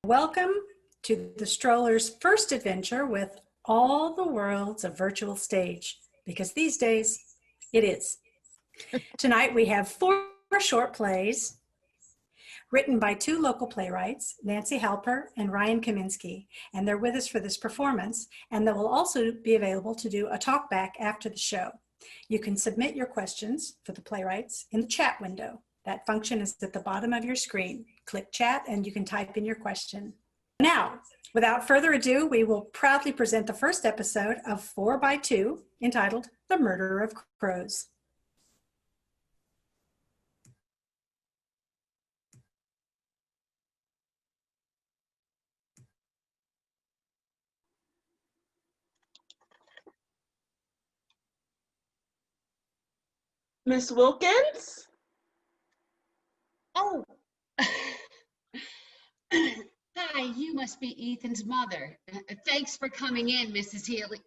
Welcome to the Strollers' first adventure with all the worlds of virtual stage, because these days it is. Tonight we have 4 short plays written by 2 local playwrights, Nancy Halper and Ryan Kaminski, and they're with us for this performance, and they will also be available to do a talk back after the show. You can submit your questions for the playwrights in the chat window. That function is at the bottom of your screen. Click chat and you can type in your question. Now, without further ado, we will proudly present the first episode of 4 by 2 entitled The Murder of Crows. Miss Wilkins? Oh, hi, you must be Ethan's mother. Thanks for coming in, Mrs. Healy.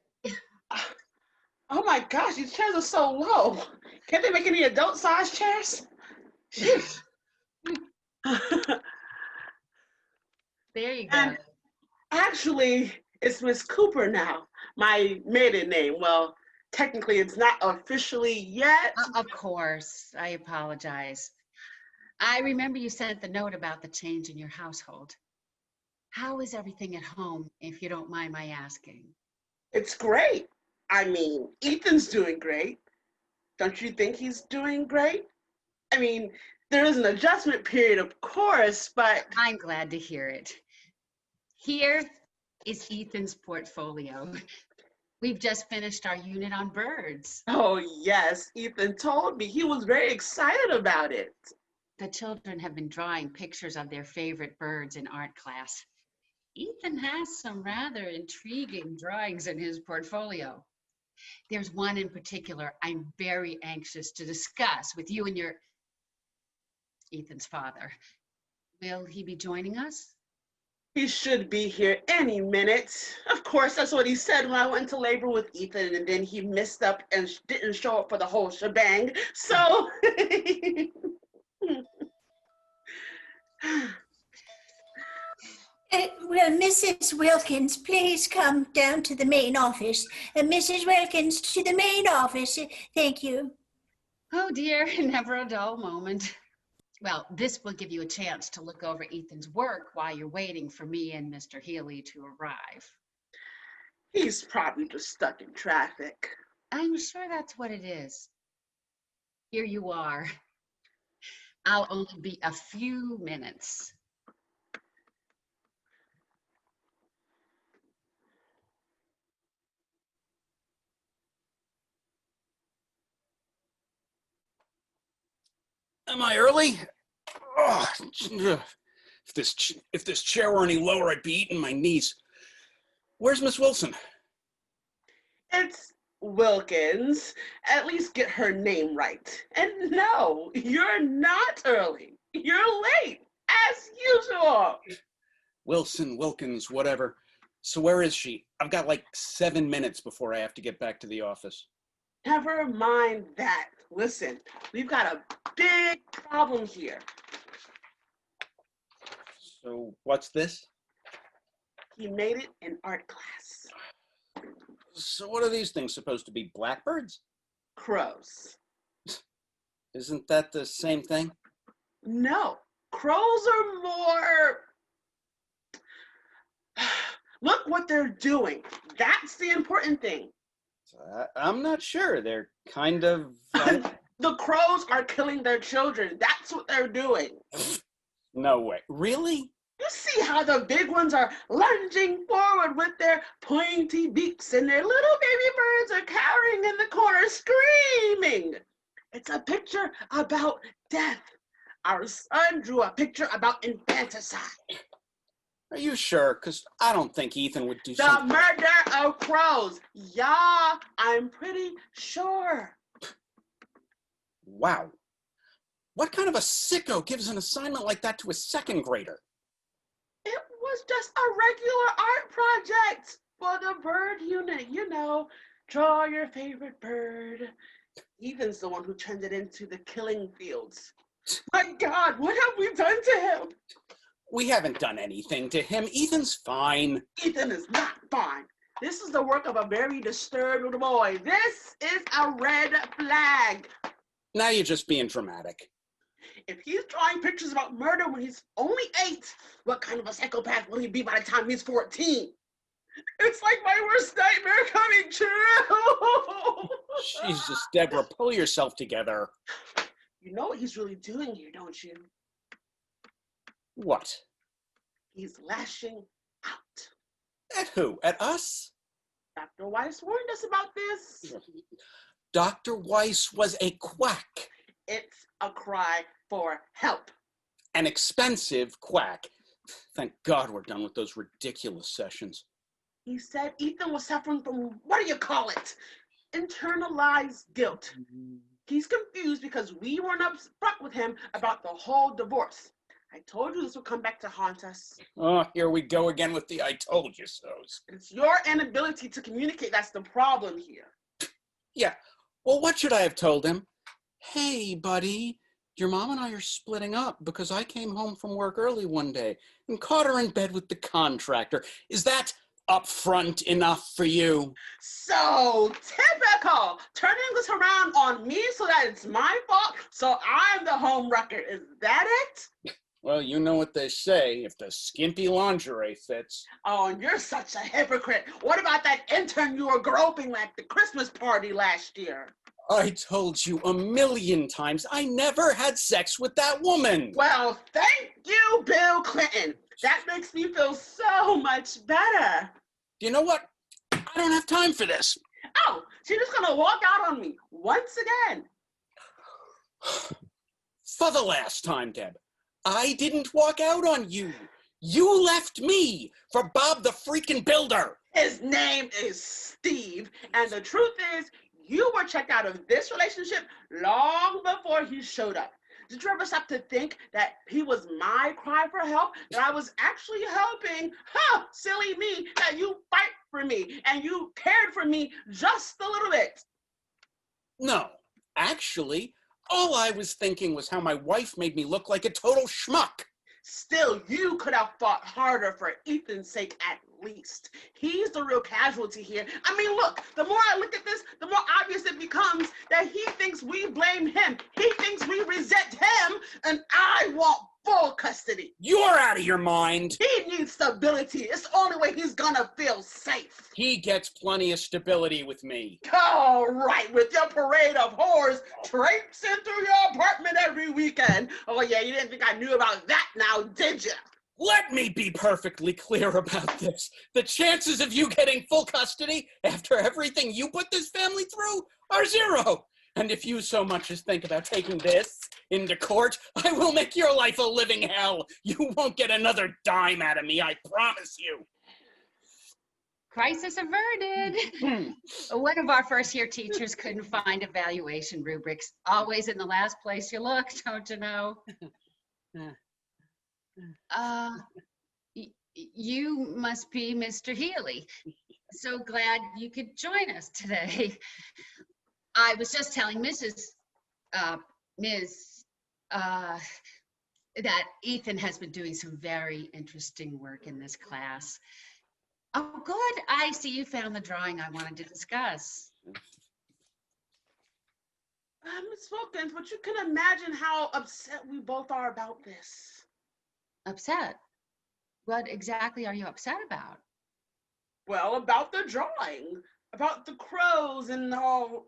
Oh my gosh, these chairs are so low. Can't they make any adult-sized chairs? There you go. And actually, it's Miss Cooper now, my maiden name. Well, technically, it's not officially yet. Of course, I apologize. I remember you sent the note about the change in your household. How is everything at home, if you don't mind my asking? It's great. I mean, Ethan's doing great. Don't you think he's doing great? I mean, there is an adjustment period, of course, but... I'm glad to hear it. Here is Ethan's portfolio. We've just finished our unit on birds. Oh, yes. Ethan told me he was very excited about it. The children have been drawing pictures of their favorite birds in art class. Ethan has some rather intriguing drawings in his portfolio. There's one in particular I'm very anxious to discuss with you and Ethan's father. Will he be joining us? He should be here any minute. Of course, that's what he said when I went into labor with Ethan, and then he messed up and didn't show up for the whole shebang. So... Well, Mrs. Wilkins, please come down to the main office. Mrs. Wilkins, to the main office. Thank you. Oh dear, never a dull moment. Well, this will give you a chance to look over Ethan's work while you're waiting for me and Mr. Healy to arrive. He's probably just stuck in traffic. I'm sure that's what it is. Here you are. I'll only be a few minutes. Am I early? Oh, if this chair were any lower, I'd be eating my knees. Where's Miss Wilson? It's Wilkins. At least get her name right. And no, you're not early. You're late, as usual. Wilson, Wilkins, whatever. So where is she? I've got like 7 minutes before I have to get back to the office. Never mind that. Listen, we've got a big problem here. So what's this? He made it in art class. So what are these things supposed to be, blackbirds? Crows. Isn't that the same thing? No, crows are more... Look what they're doing. That's the important thing. I'm not sure. They're kind of... The crows are killing their children. That's what they're doing. No way. Really? You see how the big ones are lunging forward with their pointy beaks and their little baby birds are cowering in the corner screaming. It's a picture about death. Our son drew a picture about infanticide. Are you sure? Because I don't think Ethan would do The something. murder of crows. Yeah, I'm pretty sure. Wow. What kind of a sicko gives an assignment like that to a second grader? It was just a regular art project for the bird unit. You know, draw your favorite bird. Ethan's the one who turned it into the killing fields. My God, what have we done to him? We haven't done anything to him. Ethan's fine. Ethan is not fine. This is the work of a very disturbed little boy. This is a red flag. Now you're just being dramatic. If he's drawing pictures about murder when he's only 8, what kind of a psychopath will he be by the time he's 14? It's like my worst nightmare coming true. Jesus, Debra, pull yourself together. You know what he's really doing here, don't you? What? He's lashing out. At who? At us? Dr. Weiss warned us about this. Dr. Weiss was a quack. It's a cry for help. An expensive quack. Thank God we're done with those ridiculous sessions. He said Ethan was suffering from, what do you call it? Internalized guilt. He's confused because we weren't upfront with him about the whole divorce. I told you this would come back to haunt us. Oh, here we go again with the I told you so's. It's your inability to communicate that's the problem here. Yeah, well, what should I have told him? Hey, buddy, your mom and I are splitting up because I came home from work early one day and caught her in bed with the contractor. Is that upfront enough for you? So typical, turning this around on me so that it's my fault, so I'm the home wrecker. Is that it? Well, you know what they say, if the skimpy lingerie fits. Oh, and you're such a hypocrite. What about that intern you were groping at the Christmas party last year? I told you a million times I never had sex with that woman. Well, thank you, Bill Clinton. That makes me feel so much better. You know what? I don't have time for this. Oh, she's just gonna walk out on me once again. For the last time, Deb, I didn't walk out on you. You left me for Bob the freaking Builder. His name is Steve, and the truth is, you were checked out of this relationship long before he showed up. Did you ever stop to think that he was my cry for help, that I was actually helping? Huh, silly me, that you fight for me and you cared for me just a little bit. No, actually, all I was thinking was how my wife made me look like a total schmuck. Still, you could have fought harder for Ethan's sake at least. He's the real casualty here. I mean, look, the more I look at this, the more obvious it becomes that he thinks we blame him. He thinks we resent him, and I want full custody. You're out of your mind. He needs stability. It's the only way he's gonna feel safe. He gets plenty of stability with me. All right, with your parade of whores traipsing through your apartment every weekend. Oh yeah, you didn't think I knew about that now, did you? Let me be perfectly clear about this. The chances of you getting full custody after everything you put this family through are 0. And if you so much as think about taking this into court, I will make your life a living hell. You won't get another dime out of me, I promise you. Crisis averted. One of our first year teachers couldn't find evaluation rubrics. Always in the last place you look, don't you know? You must be Mr. Healy. So glad you could join us today. I was just telling Ms. That Ethan has been doing some very interesting work in this class. Oh, good. I see you found the drawing I wanted to discuss. Miss Wilkins, but you can imagine how upset we both are about this. Upset? What exactly are you upset about? Well, about the drawing, about the crows and all.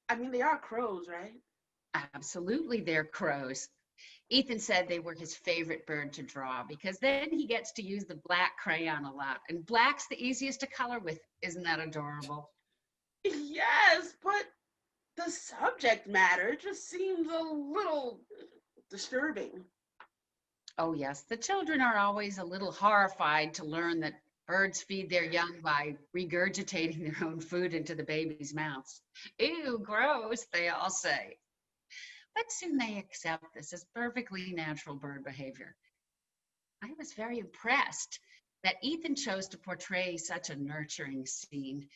I mean, they are crows, right? Absolutely, they're crows. Ethan said they were his favorite bird to draw because then he gets to use the black crayon a lot. And black's the easiest to color with. Isn't that adorable? Yes, but the subject matter just seems a little disturbing. Oh, yes. The children are always a little horrified to learn that birds feed their young by regurgitating their own food into the baby's mouths. Ew, gross, they all say. But soon they accept this as perfectly natural bird behavior. I was very impressed that Ethan chose to portray such a nurturing scene.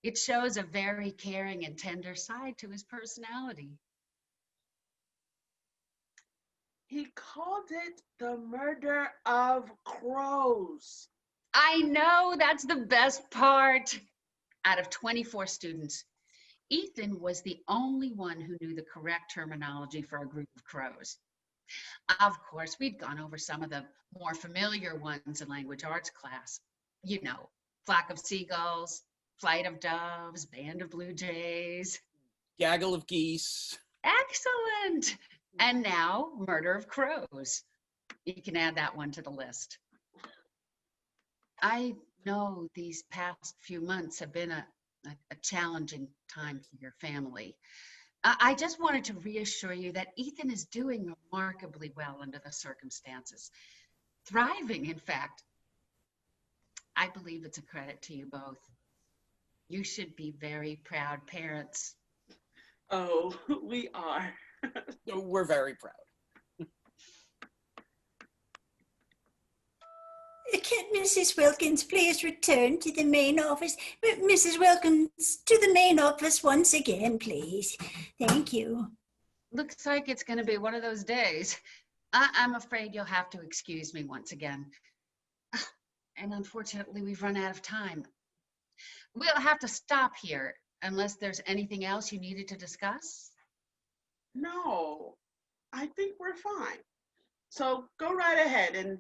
It shows a very caring and tender side to his personality. He called it the murder of crows. I know, that's the best part. Out of 24 students, Ethan was the only one who knew the correct terminology for a group of crows. Of course, we'd gone over some of the more familiar ones in language arts class. You know, flock of seagulls, flight of doves, band of blue jays. Gaggle of geese. Excellent. And now, murder of crows. You can add that one to the list. I know these past few months have been a challenging time for your family. I just wanted to reassure you that Ethan is doing remarkably well under the circumstances. Thriving, in fact. I believe it's a credit to you both. You should be very proud parents. Oh, we are. We're very proud. Can Mrs. Wilkins please return to the main office? Mrs. Wilkins, to the main office once again, please. Thank you. Looks like it's going to be one of those days. I'm afraid you'll have to excuse me once again. And unfortunately, we've run out of time. We'll have to stop here unless there's anything else you needed to discuss. No, I think we're fine. So go right ahead, and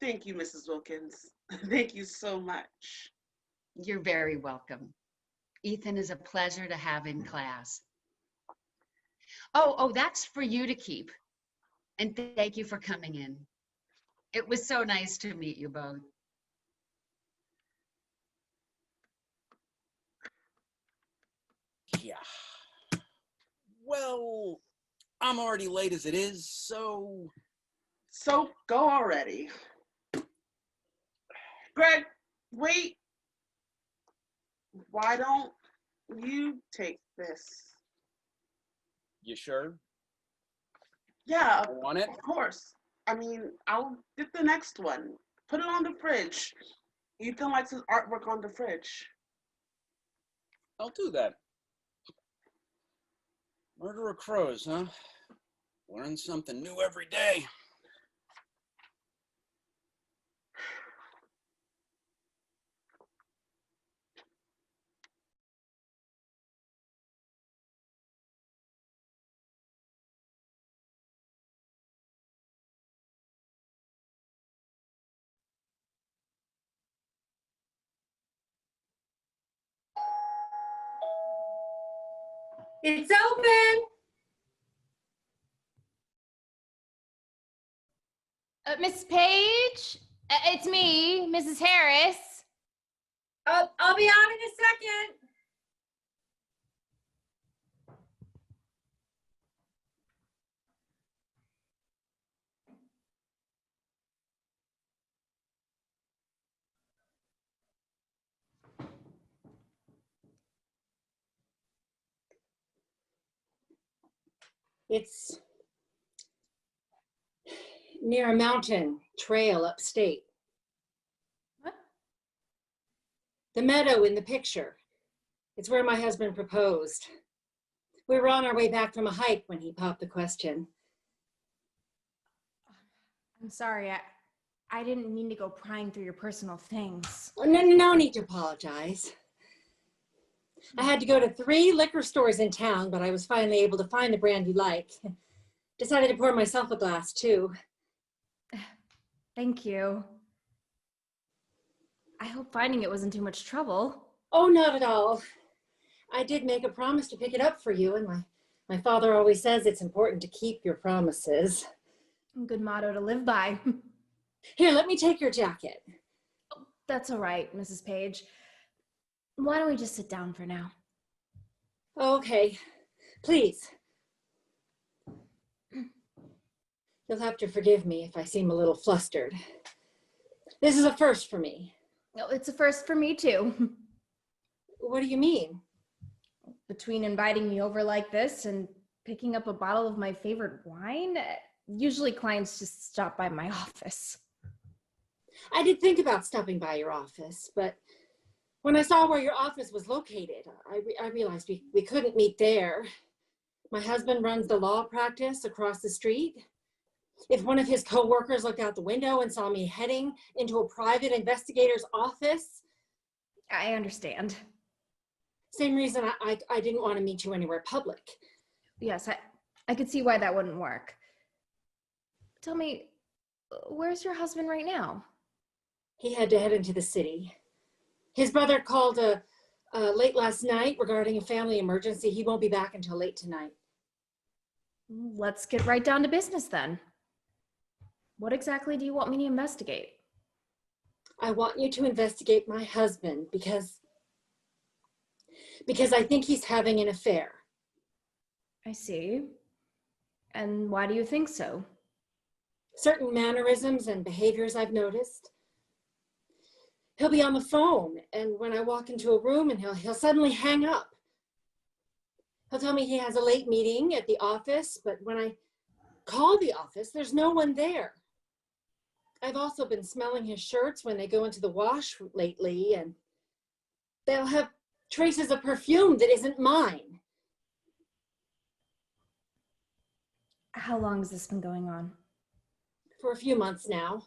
thank you, Mrs. Wilkins. Thank you so much. You're very welcome. Ethan is a pleasure to have in class. Oh, that's for you to keep. And thank you for coming in. It was so nice to meet you both. Yeah. Well, I'm already late as it is, so... So go already. Greg, wait. Why don't you take this? You sure? Yeah, You want it? of course. I mean, I'll get the next one. Put it on the fridge. Ethan likes his artwork on the fridge. I'll do that. Murder of crows, huh? Learn something new every day. It's open. Miss Page, it's me, Mrs. Harris. I'll be on in a second. It's near a mountain trail upstate. What? The meadow in the picture. It's where my husband proposed. We were on our way back from a hike when he popped the question. I'm sorry, I didn't mean to go prying through your personal things. Oh, no need to apologize. I had to go to 3 liquor stores in town, but I was finally able to find the brand you like. Decided to pour myself a glass too. Thank you. I hope finding it wasn't too much trouble. Oh, not at all. I did make a promise to pick it up for you, and my father always says it's important to keep your promises. Good motto to live by. Here, let me take your jacket. That's all right, Mrs. Page. Why don't we just sit down for now? Okay, please. You'll have to forgive me if I seem a little flustered. This is a first for me. No, it's a first for me too. What do you mean? Between inviting me over like this and picking up a bottle of my favorite wine, usually clients just stop by my office. I did think about stopping by your office, but when I saw where your office was located, I realized we couldn't meet there. My husband runs the law practice across the street. If one of his co-workers looked out the window and saw me heading into a private investigator's office. I understand. Same reason I didn't want to meet you anywhere public. Yes, I could see why that wouldn't work. Tell me, where's your husband right now? He had to head into the city. His brother called late last night regarding a family emergency. He won't be back until late tonight. Let's get right down to business then. What exactly do you want me to investigate? I want you to investigate my husband because I think he's having an affair. I see. And why do you think so? Certain mannerisms and behaviors I've noticed. He'll be on the phone, and when I walk into a room and he'll suddenly hang up. He'll tell me he has a late meeting at the office, but when I call the office, there's no one there. I've also been smelling his shirts when they go into the wash lately, and they'll have traces of perfume that isn't mine. How long has this been going on? For a few months now,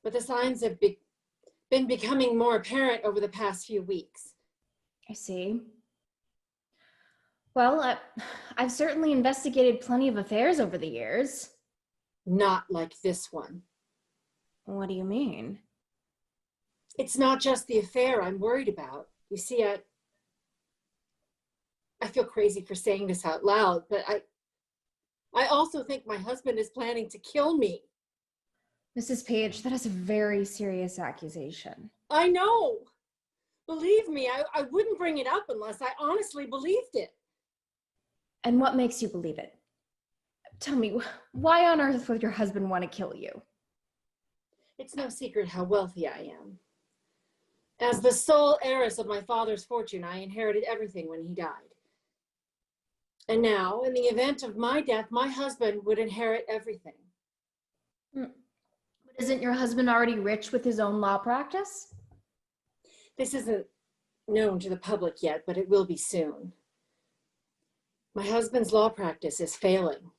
but the signs have been becoming more apparent over the past few weeks. I see. Well, I've certainly investigated plenty of affairs over the years. Not like this one. What do you mean? It's not just the affair I'm worried about. You see, I feel crazy for saying this out loud, but I also think my husband is planning to kill me. Mrs. Page, that is a very serious accusation. I know. Believe me, I wouldn't bring it up unless I honestly believed it. And what makes you believe it? Tell me, why on earth would your husband want to kill you? It's no secret how wealthy I am. As the sole heiress of my father's fortune, I inherited everything when he died. And now, in the event of my death, my husband would inherit everything. But isn't your husband already rich with his own law practice? This isn't known to the public yet, but it will be soon. My husband's law practice is failing.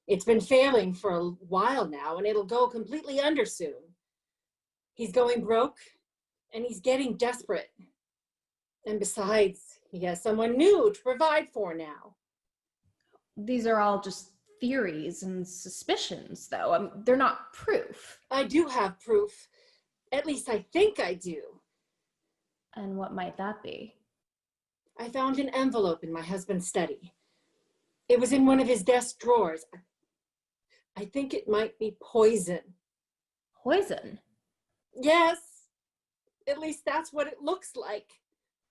It's been failing for a while now, and it'll go completely under soon. He's going broke, and he's getting desperate. And besides, he has someone new to provide for now. These are all just theories and suspicions, though. They're not proof. I do have proof. At least I think I do. And what might that be? I found an envelope in my husband's study. It was in one of his desk drawers. I think it might be poison. Poison? Yes. At least that's what it looks like.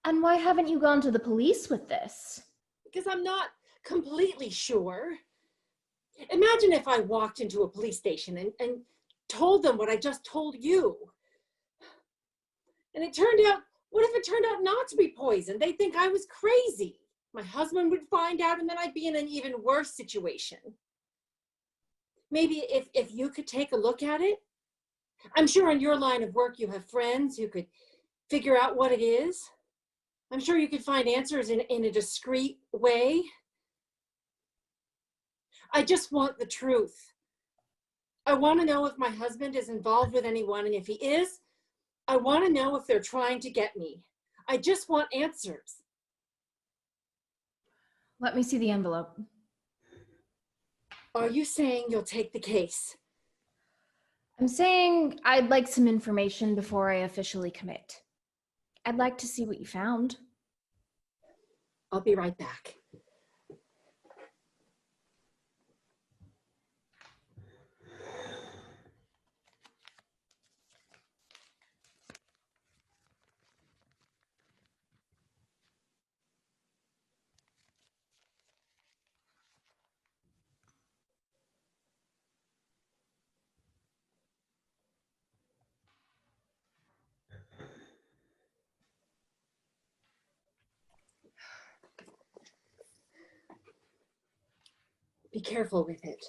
And why haven't you gone to the police with this? Because I'm not completely sure. Imagine if I walked into a police station and told them what I just told you. And what if it turned out not to be poison? They'd think I was crazy. My husband would find out, and then I'd be in an even worse situation. Maybe if you could take a look at it. I'm sure in your line of work you have friends who could figure out what it is. I'm sure you could find answers in a discreet way. I just want the truth. I want to know if my husband is involved with anyone, and if he is, I want to know if they're trying to get me. I just want answers. Let me see the envelope. Are you saying you'll take the case? I'm saying I'd like some information before I officially commit. I'd like to see what you found. I'll be right back. Be careful with it.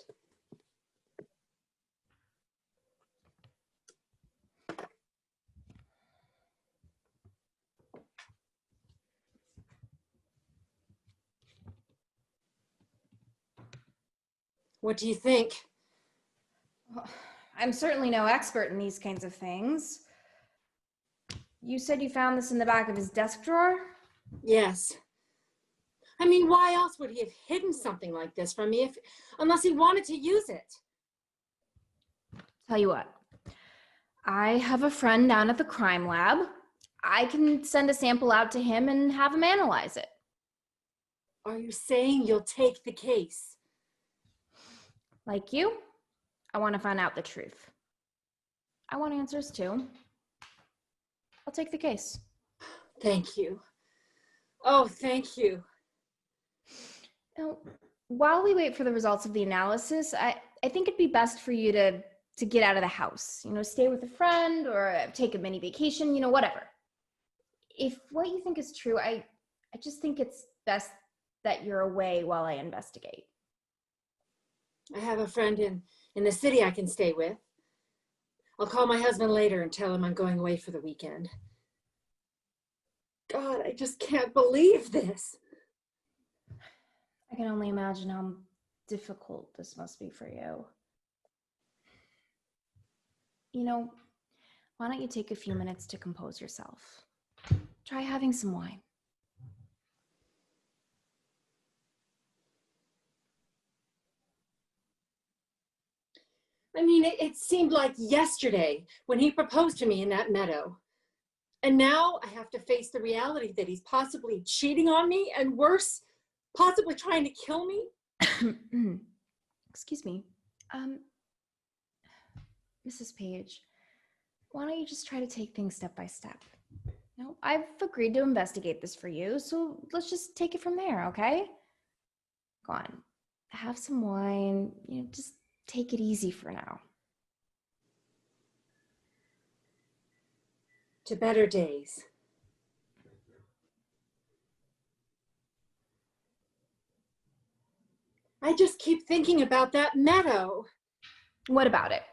What do you think? Well, I'm certainly no expert in these kinds of things. You said you found this in the back of his desk drawer? Yes. I mean, why else would he have hidden something like this from me unless he wanted to use it? Tell you what, I have a friend down at the crime lab. I can send a sample out to him and have him analyze it. Are you saying you'll take the case? Like you, I want to find out the truth. I want answers too. I'll take the case. Thank you. Oh, thank you. Now, while we wait for the results of the analysis, I think it'd be best for you to get out of the house. You know, stay with a friend or take a mini vacation, you know, whatever. If what you think is true, I just think it's best that you're away while I investigate. I have a friend in the city I can stay with. I'll call my husband later and tell him I'm going away for the weekend. God, I just can't believe this. I can only imagine how difficult this must be for you. You know, why don't you take a few minutes to compose yourself? Try having some wine. I mean, it seemed like yesterday when he proposed to me in that meadow. And now I have to face the reality that he's possibly cheating on me and worse, possibly trying to kill me. Excuse me. Mrs. Page, why don't you just try to take things step by step? No, I've agreed to investigate this for you, so let's just take it from there, okay? Go on. Have some wine. You know, just take it easy for now. To better days. I just keep thinking about that meadow. What about it?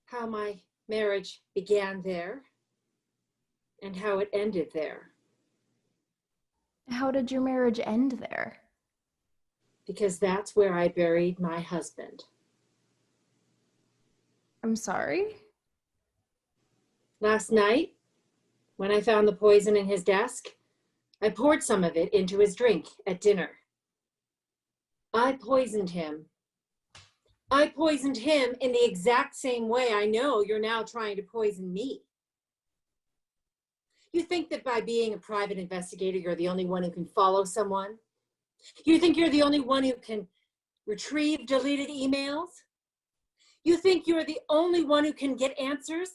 How my marriage began there and how it ended there. How did your marriage end there? Because that's where I buried my husband. I'm sorry? Last night, when I found the poison in his desk, I poured some of it into his drink at dinner. I poisoned him. I poisoned him in the exact same way I know you're now trying to poison me. You think that by being a private investigator, you're the only one who can follow someone? You think you're the only one who can retrieve deleted emails? You think you're the only one who can get answers?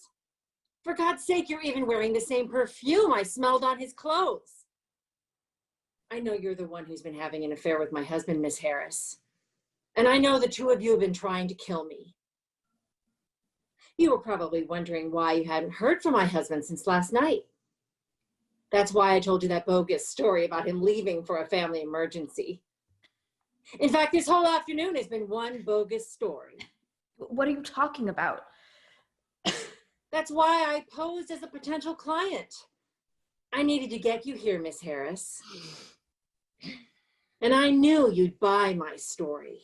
For God's sake, you're even wearing the same perfume I smelled on his clothes. I know you're the one who's been having an affair with my husband, Miss Harris. And I know the two of you have been trying to kill me. You were probably wondering why you hadn't heard from my husband since last night. That's why I told you that bogus story about him leaving for a family emergency. In fact, this whole afternoon has been one bogus story. What are you talking about? That's why I posed as a potential client. I needed to get you here, Miss Harris. And I knew you'd buy my story.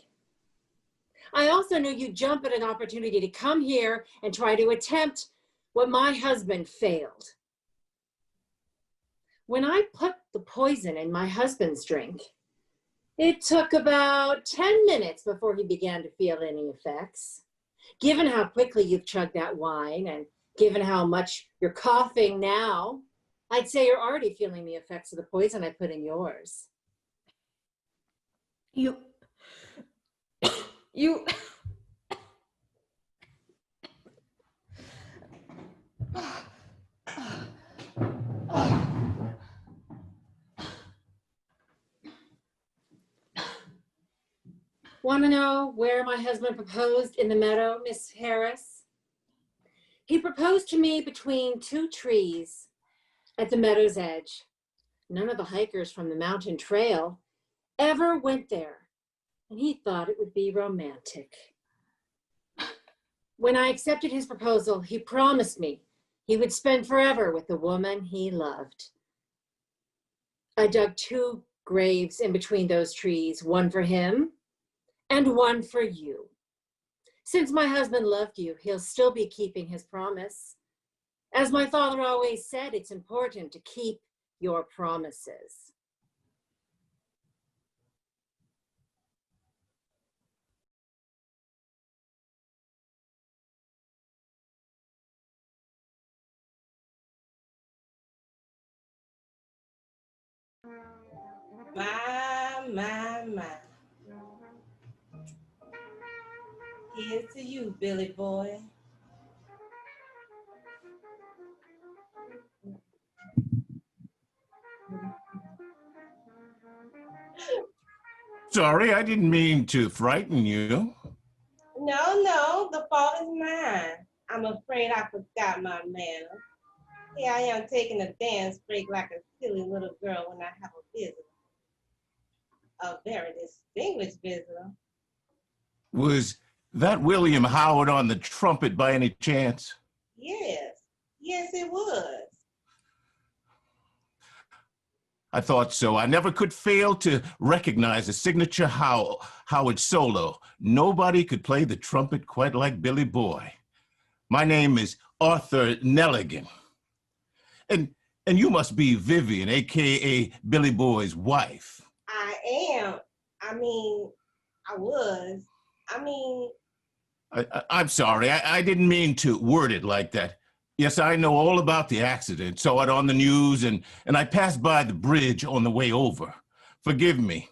I also knew you'd jump at an opportunity to come here and try to attempt what my husband failed. When I put the poison in my husband's drink, it took about 10 minutes before he began to feel any effects. Given how quickly you've chugged that wine and given how much you're coughing now, I'd say you're already feeling the effects of the poison I put in yours. You... Want to know where my husband proposed in the meadow, Miss Harris? He proposed to me between two trees at the meadow's edge. None of the hikers from the mountain trail ever went there, and he thought it would be romantic. When I accepted his proposal, he promised me he would spend forever with the woman he loved. I dug 2 graves in between those trees, one for him and one for you. Since my husband loved you, he'll still be keeping his promise. As my father always said, it's important to keep your promises. My. Here's to you, Billy boy. Sorry, I didn't mean to frighten you. No, the fault is mine. I'm afraid I forgot my manners. Here I am taking a dance break like a silly little girl when I have a visitor. A very distinguished visitor. Was that William Howard on the trumpet by any chance? Yes, it was. I thought so. I never could fail to recognize a signature Howard solo. Nobody could play the trumpet quite like Billy Boy. My name is Arthur Nelligan. And you must be Vivian, AKA Billy Boy's wife. I am. I was. I'm sorry. I didn't mean to word it like that. Yes, I know all about the accident. Saw it on the news, and I passed by the bridge on the way over. Forgive me.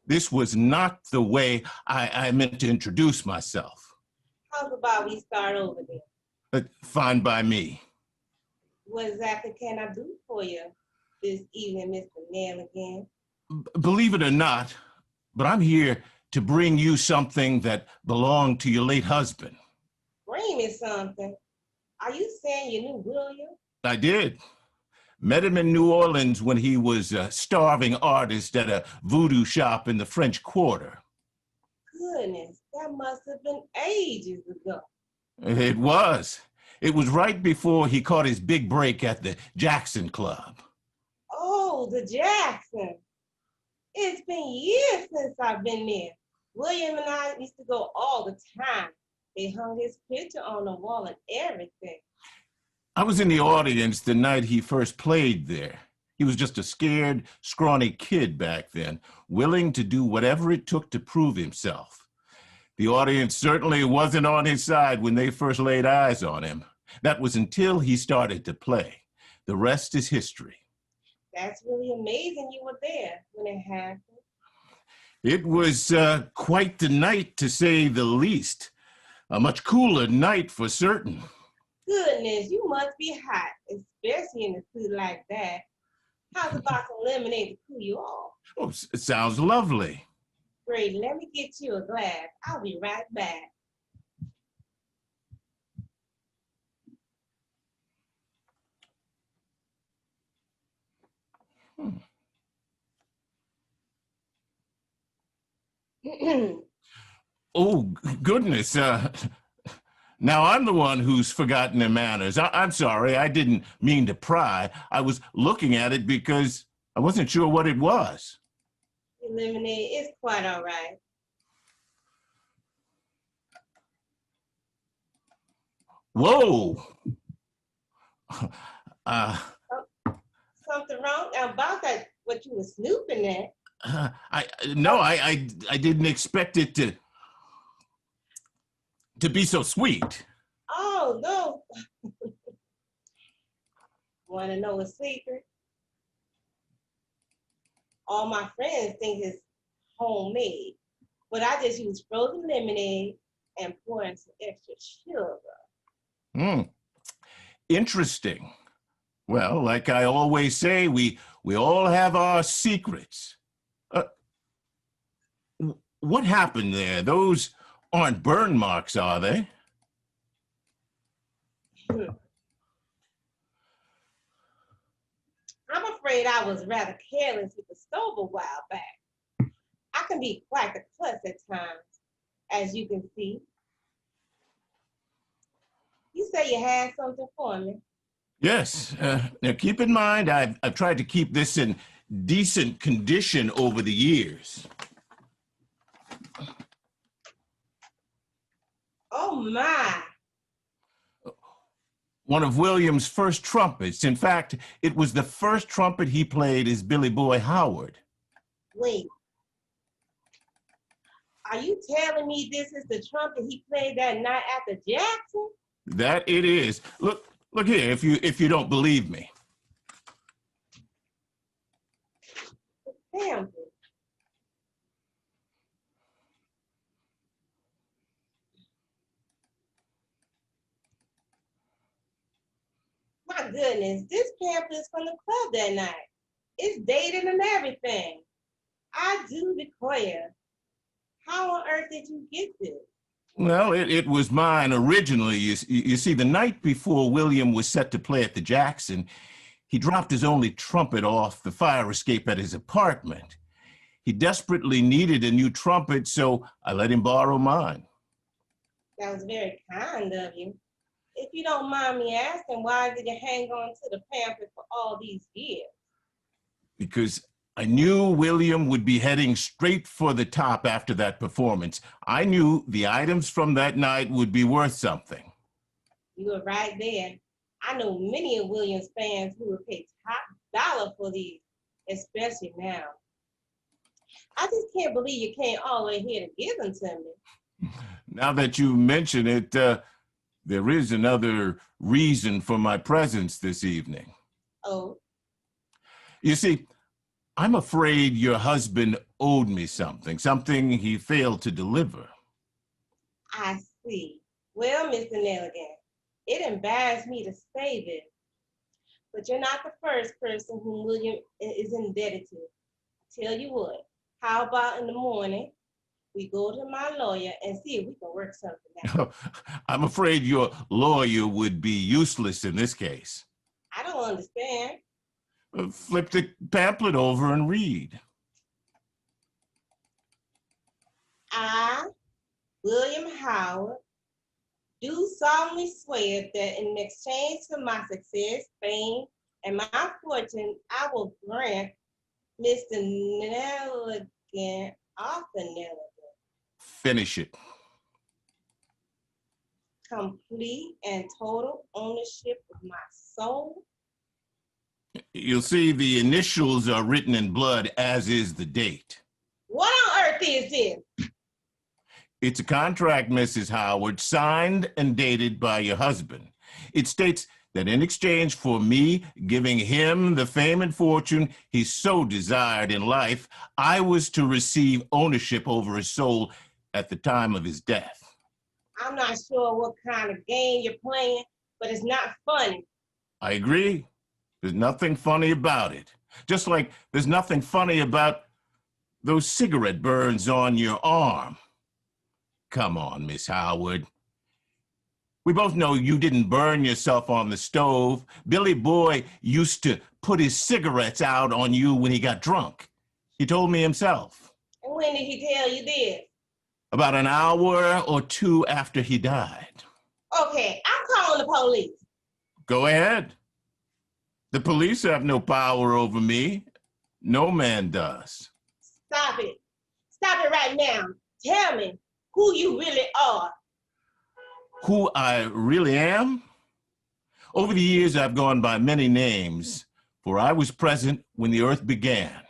This was not the way I meant to introduce myself. How about we start over then? Fine by me. What exactly can I do for you this evening, Mr. Nelligan? Believe it or not, but I'm here to bring you something that belonged to your late husband. Bring me something. Are you saying you knew William? I did. Met him in New Orleans when he was a starving artist at a voodoo shop in the French Quarter. Goodness, that must have been ages ago. It was. It was right before he caught his big break at the Jackson Club. Oh, the Jackson. It's been years since I've been there. William and I used to go all the time. They hung his picture on the wall and everything. I was in the audience the night he first played there. He was just a scared, scrawny kid back then, willing to do whatever it took to prove himself. The audience certainly wasn't on his side when they first laid eyes on him. That was until he started to play. The rest is history. That's really amazing you were there when it happened. It was quite the night, to say the least. A much cooler night for certain. Goodness, you must be hot, especially in a suit like that. How's about some lemonade to cool you off? Oh, it sounds lovely. Great, let me get you a glass. I'll be right back. Oh, goodness. Now I'm the one who's forgotten their manners. I'm sorry, I didn't mean to pry. I was looking at it because I wasn't sure what it was. Your lemonade is quite all right. Whoa. Something wrong about that, what you were snooping at? I didn't expect it to be so sweet. Oh, no. Want to know a secret? All my friends think it's homemade, but I just use frozen lemonade and pour in some extra sugar. Interesting. Well, like I always say, we all have our secrets. What happened there? Those aren't burn marks, are they? I'm afraid I was rather careless with the stove a while back. I can be quite the klutz at times, as you can see. You say you had something for me. Yes. Now keep in mind, I've tried to keep this in decent condition over the years. Oh my. One of William's first trumpets. In fact, it was the first trumpet he played as Billy Boy Howard. Wait. Are you telling me this is the trumpet he played that night at the Jackson? That it is. Look here, if you don't believe me. Damn. My goodness, this pamphlet is from the club that night. It's dated and everything. I do declare. How on earth did you get this? Well, it was mine originally. You see, the night before William was set to play at the Jackson, he dropped his only trumpet off the fire escape at his apartment. He desperately needed a new trumpet, so I let him borrow mine. That was very kind of you. If you don't mind me asking, why did you hang on to the pamphlet for all these years? Because I knew William would be heading straight for the top after that performance. I knew the items from that night would be worth something. You were right there. I know many of William's fans who would pay top dollar for these, especially now. I just can't believe you came all the way here to give them to me. Now that you mention it, there is another reason for my presence this evening. Oh? You see, I'm afraid your husband owed me something he failed to deliver. I see. Well, Mr. Nelligan, it embarrassed me to say this, but you're not the first person whom William is indebted to. Tell you what, how about in the morning, we go to my lawyer and see if we can work something out. I'm afraid your lawyer would be useless in this case. I don't understand. Flip the pamphlet over and read. I, William Howard, do solemnly swear that in exchange for my success, fame, and my fortune, I will grant Mr. Nelligan, Arthur Nelligan, Finish it. complete and total ownership of my soul. You'll see the initials are written in blood, as is the date. What on earth is this? It's a contract, Mrs. Howard, signed and dated by your husband. It states that in exchange for me giving him the fame and fortune he so desired in life, I was to receive ownership over his soul at the time of his death. I'm not sure what kind of game you're playing, but it's not funny. I agree. There's nothing funny about it. Just like there's nothing funny about those cigarette burns on your arm. Come on, Miss Howard. We both know you didn't burn yourself on the stove. Billy Boy used to put his cigarettes out on you when he got drunk. He told me himself. And when did he tell you this? About an hour or two after he died. Okay, I'm calling the police. Go ahead. The police have no power over me. No man does. Stop it. Stop it right now. Tell me who you really are. Who I really am? Over the years, I've gone by many names, for I was present when the earth began.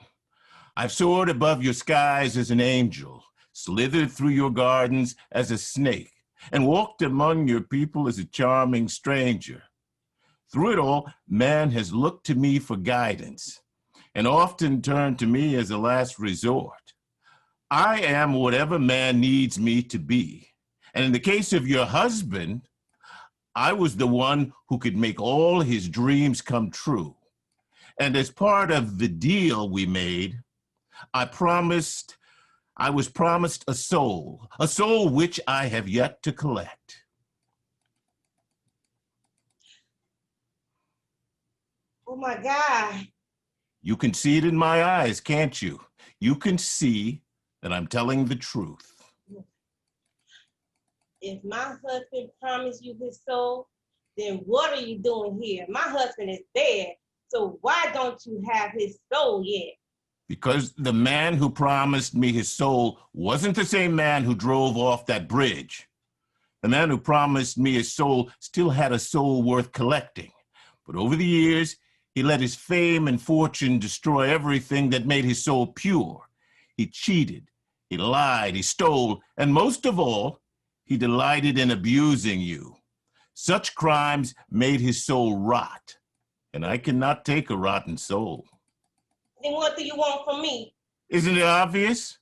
I've soared above your skies as an angel, slithered through your gardens as a snake, and walked among your people as a charming stranger. Through it all, man has looked to me for guidance, and often turned to me as a last resort. I am whatever man needs me to be. And in the case of your husband, I was the one who could make all his dreams come true. And as part of the deal we made, I was promised a soul which I have yet to collect. Oh my God. You can see it in my eyes, can't you? You can see that I'm telling the truth. If my husband promised you his soul, then what are you doing here? My husband is dead, so why don't you have his soul yet? Because the man who promised me his soul wasn't the same man who drove off that bridge. The man who promised me his soul still had a soul worth collecting. But over the years, he let his fame and fortune destroy everything that made his soul pure. He cheated, he lied, he stole, and most of all, he delighted in abusing you. Such crimes made his soul rot, and I cannot take a rotten soul. Then what do you want from me? Isn't it obvious?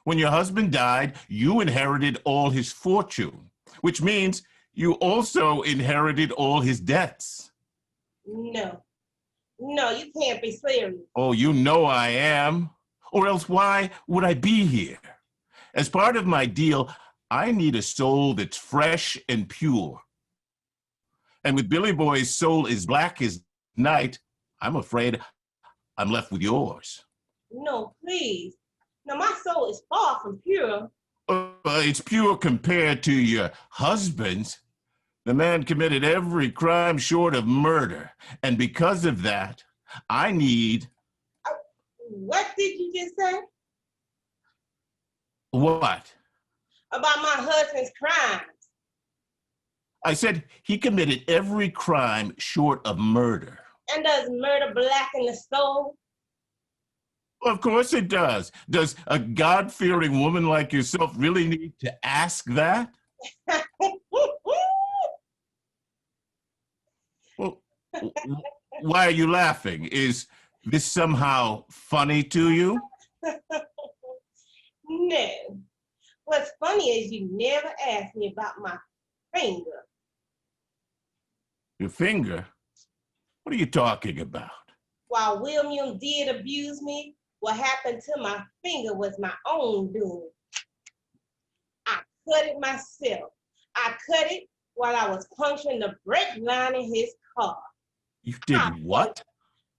When your husband died, you inherited all his fortune, which means you also inherited all his debts. No. No, you can't be serious. Oh, you know I am. Or else why would I be here? As part of my deal, I need a soul that's fresh and pure. And with Billy Boy's soul as black as night, I'm afraid I'm left with yours. No, please. Now, my soul is far from pure. It's pure compared to your husband's. The man committed every crime short of murder. And because of that, I need... What did you just say? What? About my husband's crimes. I said he committed every crime short of murder. And does murder blacken the soul? Of course it does. Does a God-fearing woman like yourself really need to ask that? Well, why are you laughing? Is this somehow funny to you? No. What's funny is you never asked me about my finger. Your finger? What are you talking about? While William did abuse me, what happened to my finger was my own doing. I cut it myself. I cut it while I was puncturing the brake line in his car. You did what?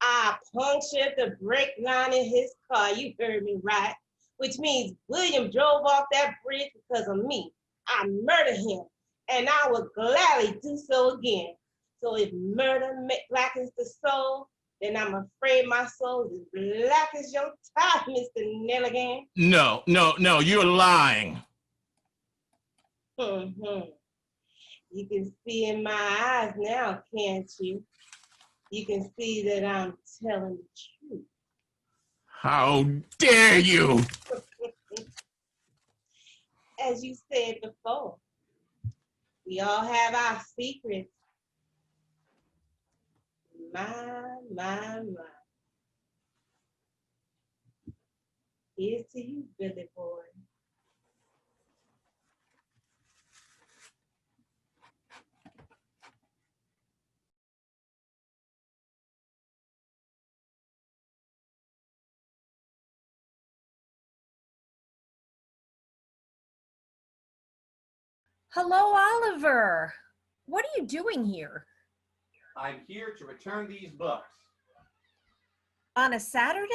I punctured the brake line in his car. You heard me right. Which means William drove off that bridge because of me. I murdered him, and I would gladly do so again. So if murder blackens the soul, then I'm afraid my soul is black as your tie, Mr. Nelligan. No, you're lying. You can see in my eyes now, can't you? You can see that I'm telling the truth. How dare you? As you said before, we all have our secrets. My. Here's to you, Billy boy. Hello, Oliver. What are you doing here? I'm here to return these books. On a Saturday?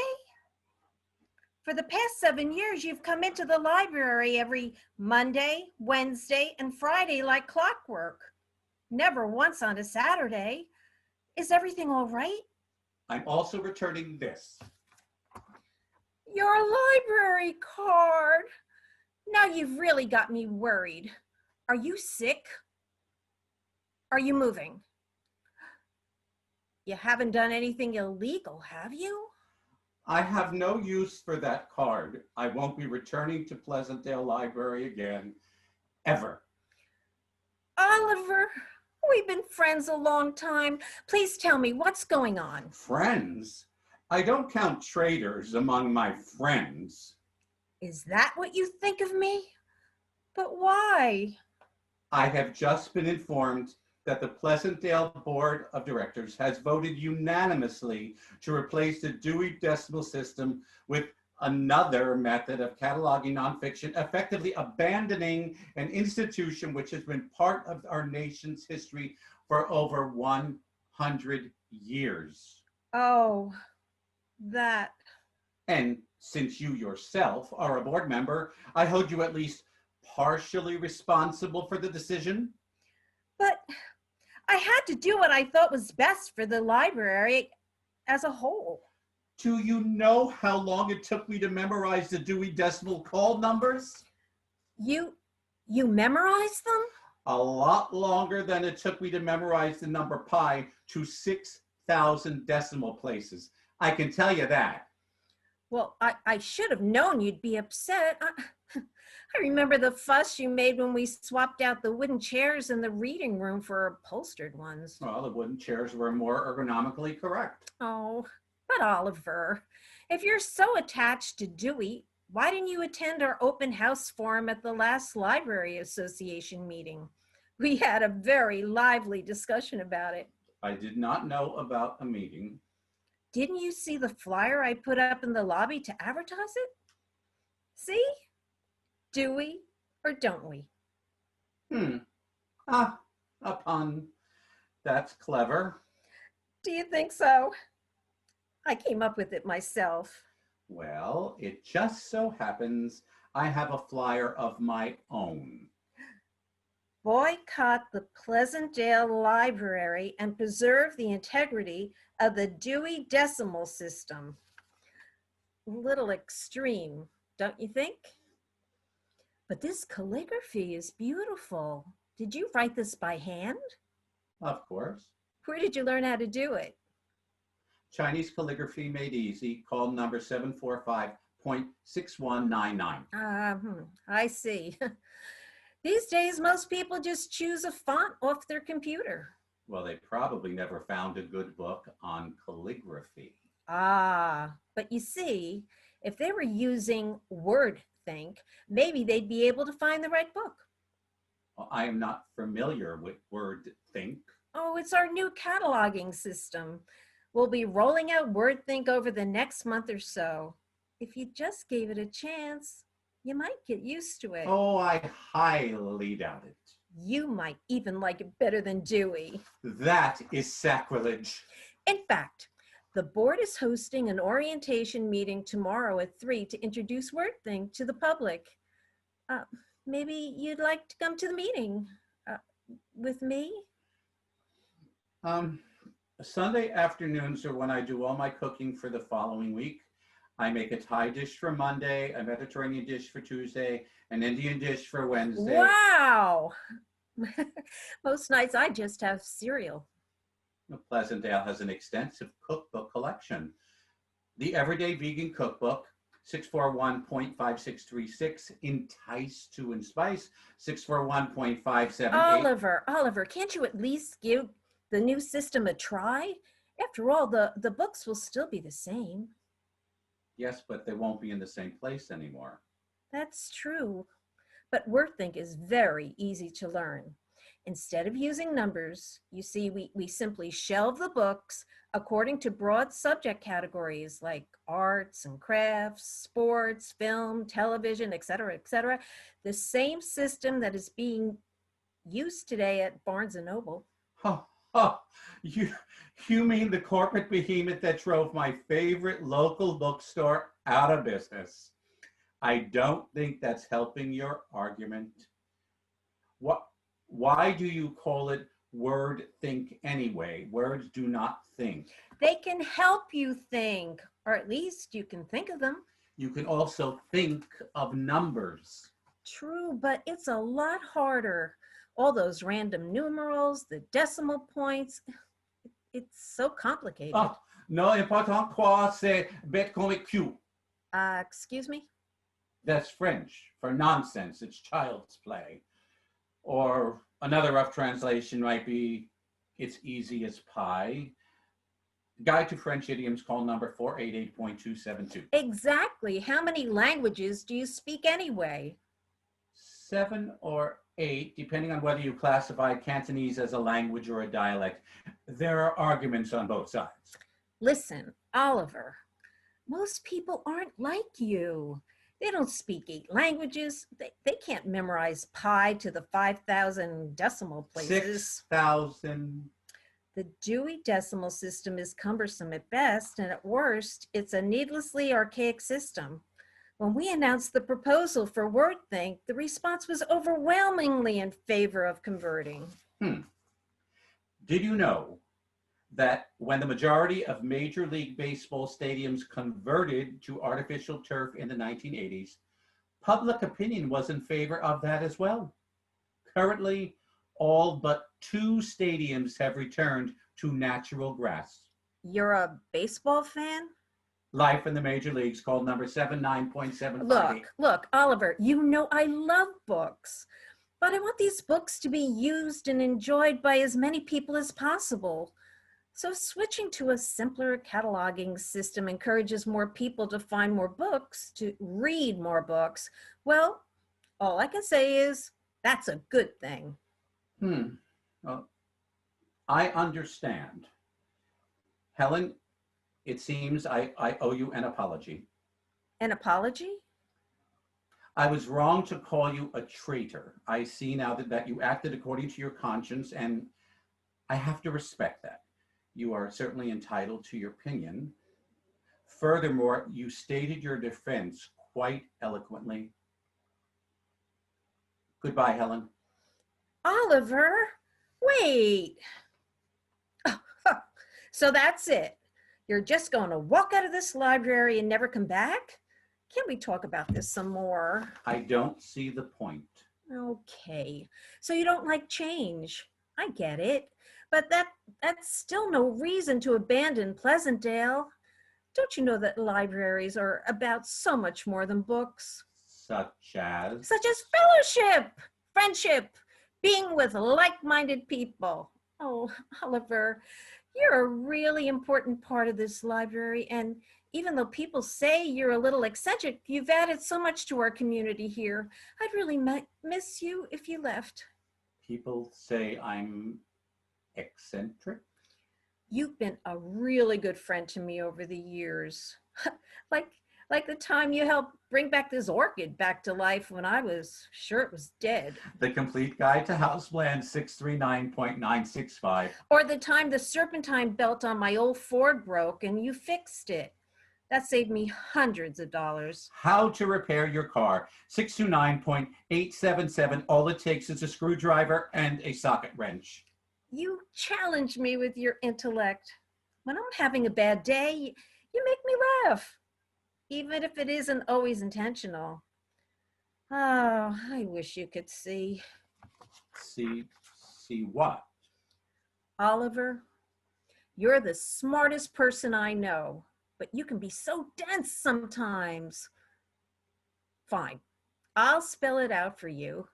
For the past 7 years, you've come into the library every Monday, Wednesday, and Friday like clockwork. Never once on a Saturday. Is everything all right? I'm also returning this. Your library card. Now you've really got me worried. Are you sick? Are you moving? You haven't done anything illegal, have you? I have no use for that card. I won't be returning to Pleasantdale Library again, ever. Oliver, we've been friends a long time. Please tell me what's going on. Friends? I don't count traitors among my friends. Is that what you think of me? But why? I have just been informed that the Pleasantdale Board of Directors has voted unanimously to replace the Dewey Decimal System with another method of cataloging nonfiction, effectively abandoning an institution which has been part of our nation's history for over 100 years. Oh, that. And since you yourself are a board member, I hold you at least partially responsible for the decision. But I had to do what I thought was best for the library as a whole. Do you know how long it took me to memorize the Dewey Decimal call numbers? You memorized them? A lot longer than it took me to memorize the number pi to 6,000 decimal places. I can tell you that. Well, I should have known you'd be upset. I remember the fuss you made when we swapped out the wooden chairs in the reading room for upholstered ones. Well, the wooden chairs were more ergonomically correct. Oh, but Oliver, if you're so attached to Dewey, why didn't you attend our open house forum at the last Library Association meeting? We had a very lively discussion about it. I did not know about a meeting. Didn't you see the flyer I put up in the lobby to advertise it? See? Do we or don't we? A pun. That's clever. Do you think so? I came up with it myself. Well, it just so happens I have a flyer of my own. Boycott the Pleasantdale Library and preserve the integrity of the Dewey Decimal System. A little extreme, don't you think? But this calligraphy is beautiful. Did you write this by hand? Of course. Where did you learn how to do it? Chinese calligraphy made easy, call number 745.6199. I see. These days, most people just choose a font off their computer. Well, they probably never found a good book on calligraphy. But you see, if they were using WordThink, maybe they'd be able to find the right book. Well, I am not familiar with WordThink. Oh, it's our new cataloging system. We'll be rolling out WordThink over the next month or so. If you just gave it a chance, you might get used to it. Oh, I highly doubt it. You might even like it better than Dewey. That is sacrilege. In fact, the board is hosting an orientation meeting tomorrow at 3 to introduce WordThink to the public. Maybe you'd like to come to the meeting with me? Sunday afternoons are when I do all my cooking for the following week. I make a Thai dish for Monday, a Mediterranean dish for Tuesday, an Indian dish for Wednesday. Wow! Most nights I just have cereal. Pleasantdale has an extensive cookbook collection. The Everyday Vegan Cookbook, 641.5636, Entice to and Spice, 641.578. Oliver, can't you at least give the new system a try? After all, the books will still be the same. Yes, but they won't be in the same place anymore. That's true. But WordThink is very easy to learn. Instead of using numbers, you see, we simply shelve the books according to broad subject categories like arts and crafts, sports, film, television, etc., etc. The same system that is being used today at Barnes & Noble. You mean the corporate behemoth that drove my favorite local bookstore out of business? I don't think that's helping your argument. Why do you call it WordThink anyway? Words do not think. They can help you think, or at least you can think of them. You can also think of numbers. True, but it's a lot harder. All those random numerals, the decimal points, it's so complicated. No important quoi c'est bête comme Q. Excuse me? That's French for nonsense. It's child's play. Or another rough translation might be, it's easy as pie. Guide to French idioms, call number 488.272. Exactly. How many languages do you speak anyway? 7 or 8, depending on whether you classify Cantonese as a language or a dialect. There are arguments on both sides. Listen, Oliver, most people aren't like you. They don't speak 8 languages. They can't memorize pi to the 5,000 decimal places. 6,000. The Dewey Decimal System is cumbersome at best, and at worst, it's a needlessly archaic system. When we announced the proposal for WordThink, the response was overwhelmingly in favor of converting. Did you know that when the majority of Major League Baseball stadiums converted to artificial turf in the 1980s, public opinion was in favor of that as well? Currently, All but 2 stadiums have returned to natural grass. You're a baseball fan? Life in the major leagues, called number 79.758. Look, Oliver, you know I love books, but I want these books to be used and enjoyed by as many people as possible. So switching to a simpler cataloging system encourages more people to find more books, to read more books. Well, all I can say is that's a good thing. Well, I understand. Helen, it seems I owe you an apology. An apology? I was wrong to call you a traitor. I see now that you acted according to your conscience, and I have to respect that. You are certainly entitled to your opinion. Furthermore, you stated your defense quite eloquently. Goodbye, Helen. Oliver, wait. So that's it. You're just going to walk out of this library and never come back? Can't we talk about this some more? I don't see the point. Okay, so you don't like change. I get it, but that's still no reason to abandon Pleasantdale. Don't you know that libraries are about so much more than books? Such as? Such as fellowship, friendship, being with like-minded people. Oh, Oliver, you're a really important part of this library, and even though people say you're a little eccentric, you've added so much to our community here. I'd really miss you if you left. People say I'm eccentric? You've been a really good friend to me over the years. like the time you helped bring back this orchid back to life when I was sure it was dead. The Complete Guide to Houseplant 639.965. Or the time the serpentine belt on my old Ford broke and you fixed it. That saved me hundreds of dollars. How to repair your car, 629.877. All it takes is a screwdriver and a socket wrench. You challenge me with your intellect. When I'm having a bad day, you make me laugh, even if it isn't always intentional. Oh, I wish you could see. See what? Oliver, you're the smartest person I know, but you can be so dense sometimes. Fine, I'll spell it out for you.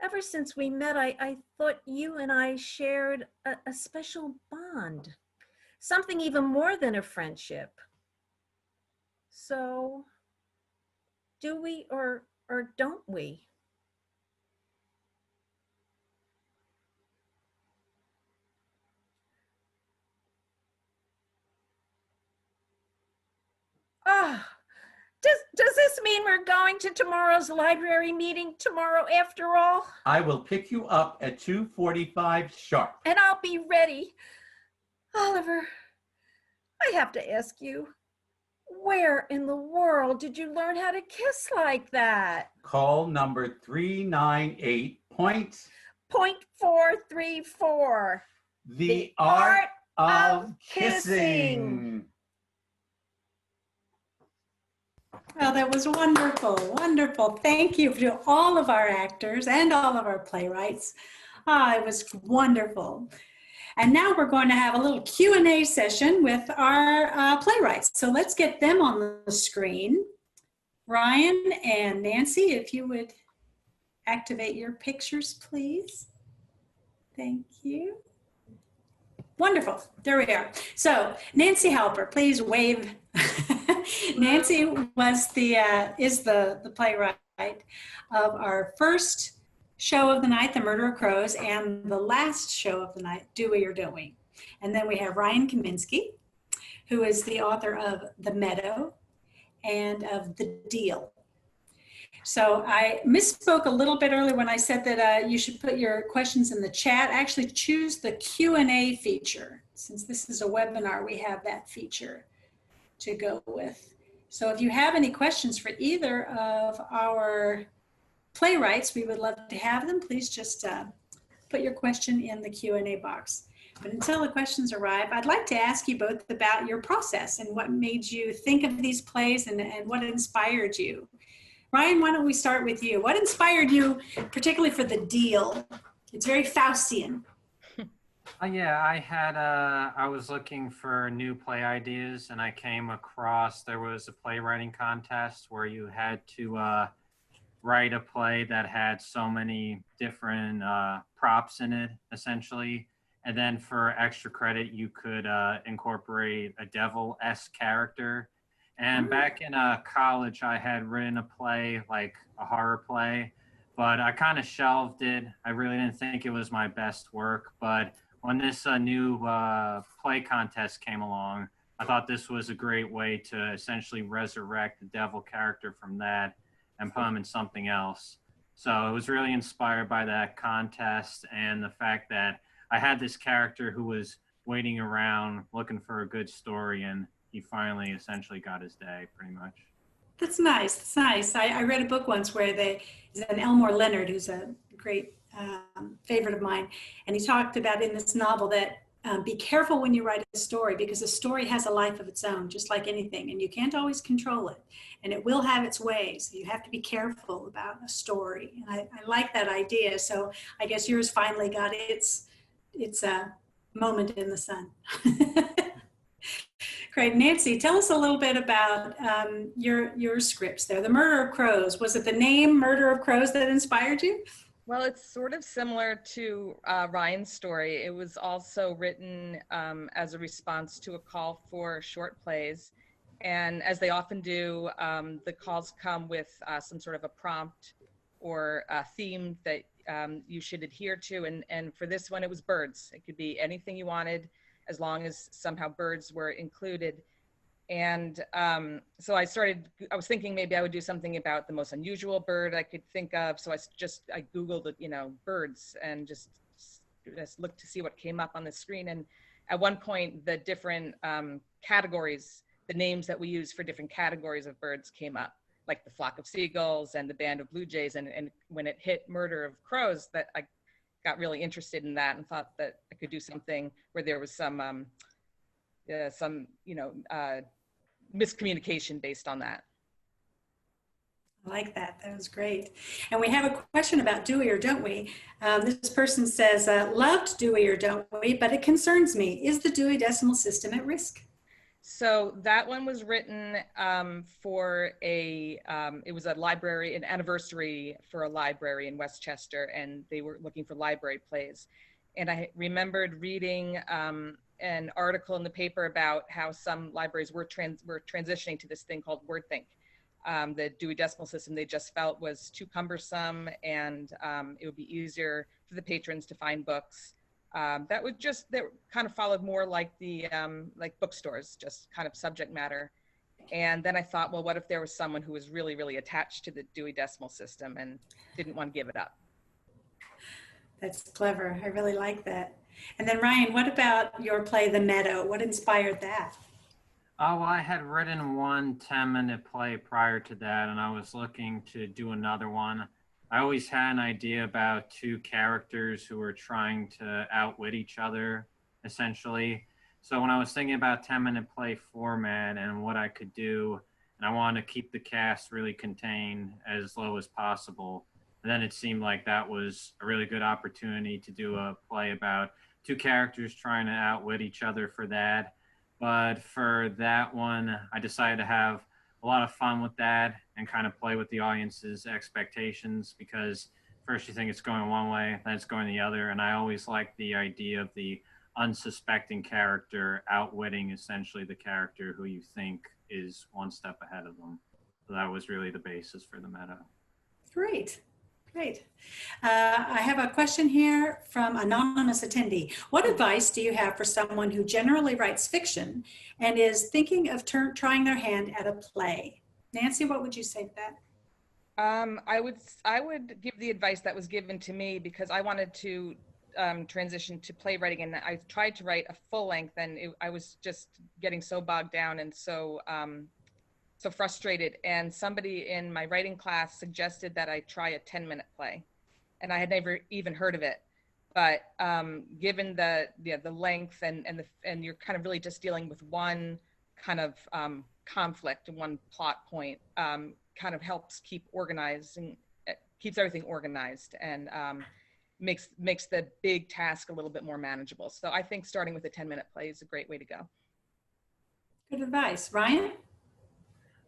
Ever since we met, I thought you and I shared a special bond, something even more than a friendship. So, do we or don't we? Ah. Does this mean we're going to tomorrow's library meeting tomorrow after all? I will pick you up at 2:45 sharp. And I'll be ready. Oliver, I have to ask you, where in the world did you learn how to kiss like that? Call number 398.434. The art of kissing. Well, that was wonderful, wonderful. Thank you to all of our actors and all of our playwrights. It was wonderful. And now we're going to have a little Q&A session with our playwrights. So let's get them on the screen. Ryan and Nancy, if you would activate your pictures, please. Thank you. Wonderful. There we are. So Nancy Halper, please wave. Nancy was is the playwright of our first show of the night, The Murder of Crows, and the last show of the night, Dewey or Dewey. And then we have Ryan Kaminski, who is the author of The Meadow and of The Deal. So I misspoke a little bit earlier when I said that you should put your questions in the chat. Actually choose the Q&A feature. Since this is a webinar, we have that feature to go with. So if you have any questions for either of our playwrights, we would love to have them. Please just put your question in the Q&A box. But until the questions arrive, I'd like to ask you both about your process and what made you think of these plays and what inspired you. Ryan, why don't we start with you? What inspired you, particularly for The Deal, It's very Faustian. Yeah, I was looking for new play ideas, and I came across, there was a playwriting contest where you had to write a play that had so many different props in it, essentially. And then for extra credit, you could incorporate a devil-esque character. And back in college, I had written a play, like a horror play, but I kind of shelved it. I really didn't think it was my best work. But when this new play contest came along, I thought this was a great way to essentially resurrect the devil character from that and put him in something else. So it was really inspired by that contest and the fact that I had this character who was waiting around looking for a good story, and he finally essentially got his day, pretty much. That's nice. That's nice. I read a book once where there's an Elmore Leonard, who's a great favorite of mine, and he talked about in this novel that be careful when you write a story, because a story has a life of its own, just like anything, and you can't always control it, and it will have its ways. So you have to be careful about a story, and I like that idea. So I guess yours finally got its moment in the sun. Great. Nancy, tell us a little bit about your scripts there. The Murder of Crows. Was it the name Murder of Crows that inspired you? Well, it's sort of similar to Ryan's story. It was also written as a response to a call for short plays. And as they often do, the calls come with some sort of a prompt or a theme that you should adhere to. And for this one, it was birds. It could be anything you wanted, as long as somehow birds were included. And so I was thinking maybe I would do something about the most unusual bird I could think of. So I Googled, birds, and just looked to see what came up on the screen. And at one point, the different categories, the names that we use for different categories of birds came up, like the flock of seagulls and the band of blue jays. And when it hit Murder of Crows, that I got really interested in that and thought that I could do something where there was some miscommunication based on that. I like that. That was great. And we have a question about Dewey or don't we? This person says, loved Dewey or don't we, but it concerns me. Is the Dewey Decimal System at risk? So that one was written for it was a library, an anniversary for a library in Westchester, and they were looking for library plays. And I remembered reading an article in the paper about how some libraries were transitioning to this thing called WordThink. The Dewey Decimal System they just felt was too cumbersome, and it would be easier for the patrons to find books. That kind of followed more like the like bookstores, just kind of subject matter. And then I thought, well, what if there was someone who was really, really attached to the Dewey Decimal System and didn't want to give it up? That's clever. I really like that. And then Ryan, what about your play, The Meadow? What inspired that? Oh, well, I had written one 10-minute play prior to that, and I was looking to do another one. I always had an idea about two characters who were trying to outwit each other, essentially. So when I was thinking about 10-minute play format and what I could do, and I wanted to keep the cast really contained as low as possible, and then it seemed like that was a really good opportunity to do a play about two characters trying to outwit each other for that. But for that one, I decided to have a lot of fun with that and kind of play with the audience's expectations, because first you think it's going one way, then it's going the other. And I always like the idea of the unsuspecting character outwitting essentially the character who you think is one step ahead of them. So that was really the basis for the Meadow. Great. Great. I have a question here from anonymous attendee. What advice do you have for someone who generally writes fiction and is thinking of trying their hand at a play? Nancy, what would you say to that? I would give the advice that was given to me, because I wanted to transition to playwriting, and I tried to write a full length, and I was just getting so bogged down and so frustrated. And somebody in my writing class suggested that I try a 10-minute play, and I had never even heard of it. But given the length and you're kind of really just dealing with one kind of conflict and one plot point, kind of helps keep organized and keeps everything organized. And makes the big task a little bit more manageable. So I think starting with a 10-minute play is a great way to go. Good advice. Ryan?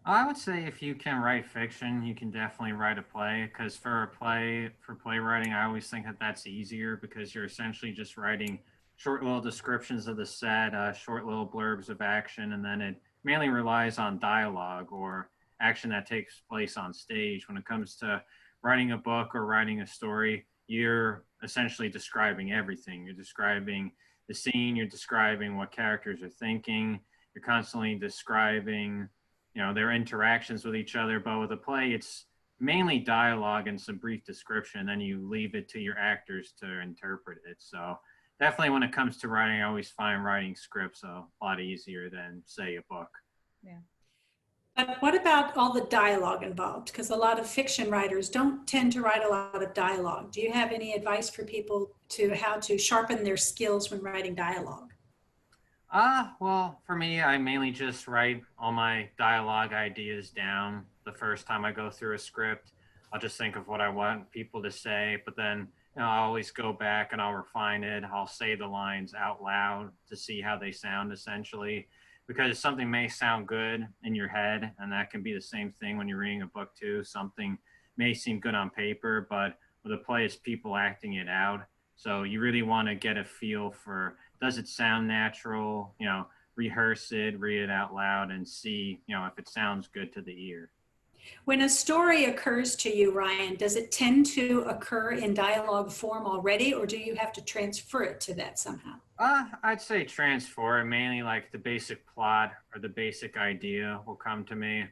I would say if you can write fiction, you can definitely write a play, because for playwriting, I always think that that's easier because you're essentially just writing short little descriptions of the set, short little blurbs of action, and then it mainly relies on dialogue or action that takes place on stage. When it comes to writing a book or writing a story, you're essentially describing everything. You're describing the scene, you're describing what characters are thinking, you're constantly describing, you know, their interactions with each other. But with a play, it's mainly dialogue and some brief description, and then you leave it to your actors to interpret it. So definitely when it comes to writing, I always find writing scripts a lot easier than, say, a book. Yeah. But what about all the dialogue involved? Because a lot of fiction writers don't tend to write a lot of dialogue. Do you have any advice for people to how to sharpen their skills when writing dialogue? Well, for me, I mainly just write all my dialogue ideas down. The first time I go through a script, I'll just think of what I want people to say, but then, you know, I'll always go back and I'll refine it. I'll say the lines out loud to see how they sound, essentially, because something may sound good in your head, and that can be the same thing when you're reading a book too. Something may seem good on paper, but with a play, it's people acting it out. So you really want to get a feel for, does it sound natural? You know, rehearse it, read it out loud, and see, you know, if it sounds good to the ear. When a story occurs to you, Ryan, does it tend to occur in dialogue form already, or do you have to transfer it to that somehow? I'd say transfer it. Mainly like the basic plot or the basic idea will come to me.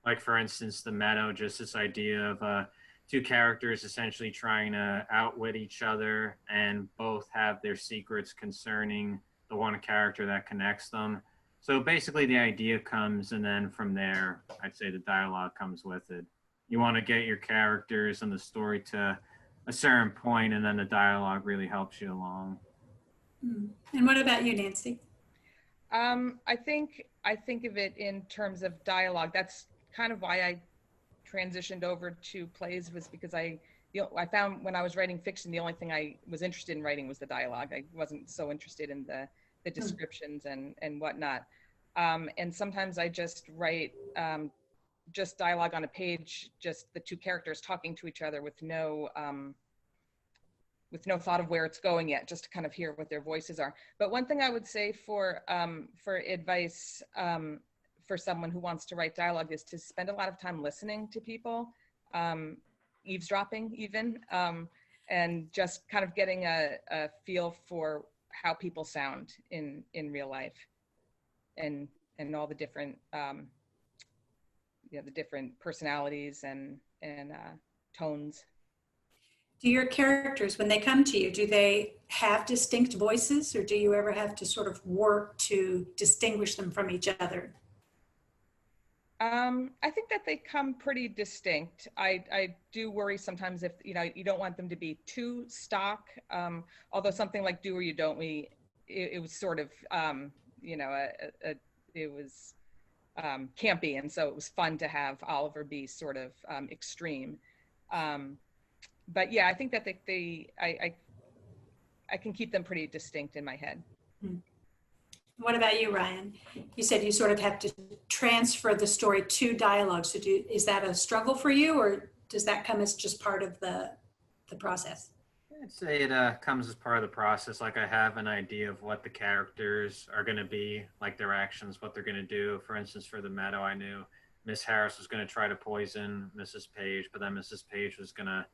Like, for instance, the Meadow, just this idea of two characters essentially trying to outwit each other and both have their secrets concerning the one character that connects them. So basically the idea comes, and then from there, I'd say the dialogue comes with it. You want to get your characters and the story to a certain point, and then the dialogue really helps you along. And what about you, Nancy? I think of it in terms of dialogue. That's kind of why I transitioned over to plays, was because I found when I was writing fiction, the only thing I was interested in writing was the dialogue. I wasn't so interested in the descriptions and whatnot. And sometimes I just write just dialogue on a page, just the two characters talking to each other with no thought of where it's going yet, just to kind of hear what their voices are. But one thing I would say for advice for someone who wants to write dialogue is to spend a lot of time listening to people, eavesdropping even, and just kind of getting a feel for how people sound in real life, and all the different the different personalities and tones. Do your characters, when they come to you, do they have distinct voices, or do you ever have to sort of work to distinguish them from each other? I think that they come pretty distinct. I do worry sometimes if, you don't want them to be too stock. Although something like Do or You Don't We, it was sort of, it was campy, and so it was fun to have Oliver be sort of extreme. But yeah, I think that I can keep them pretty distinct in my head. What about you, Ryan? You said you sort of have to transfer the story to dialogue. So is that a struggle for you, or does that come as just part of the process? I'd say it comes as part of the process. Like, I have an idea of what the characters are going to be, like their actions, what they're going to do. For instance, for the Meadow, I knew Miss Harris was going to try to poison Mrs. Page, but then Mrs. Page was going to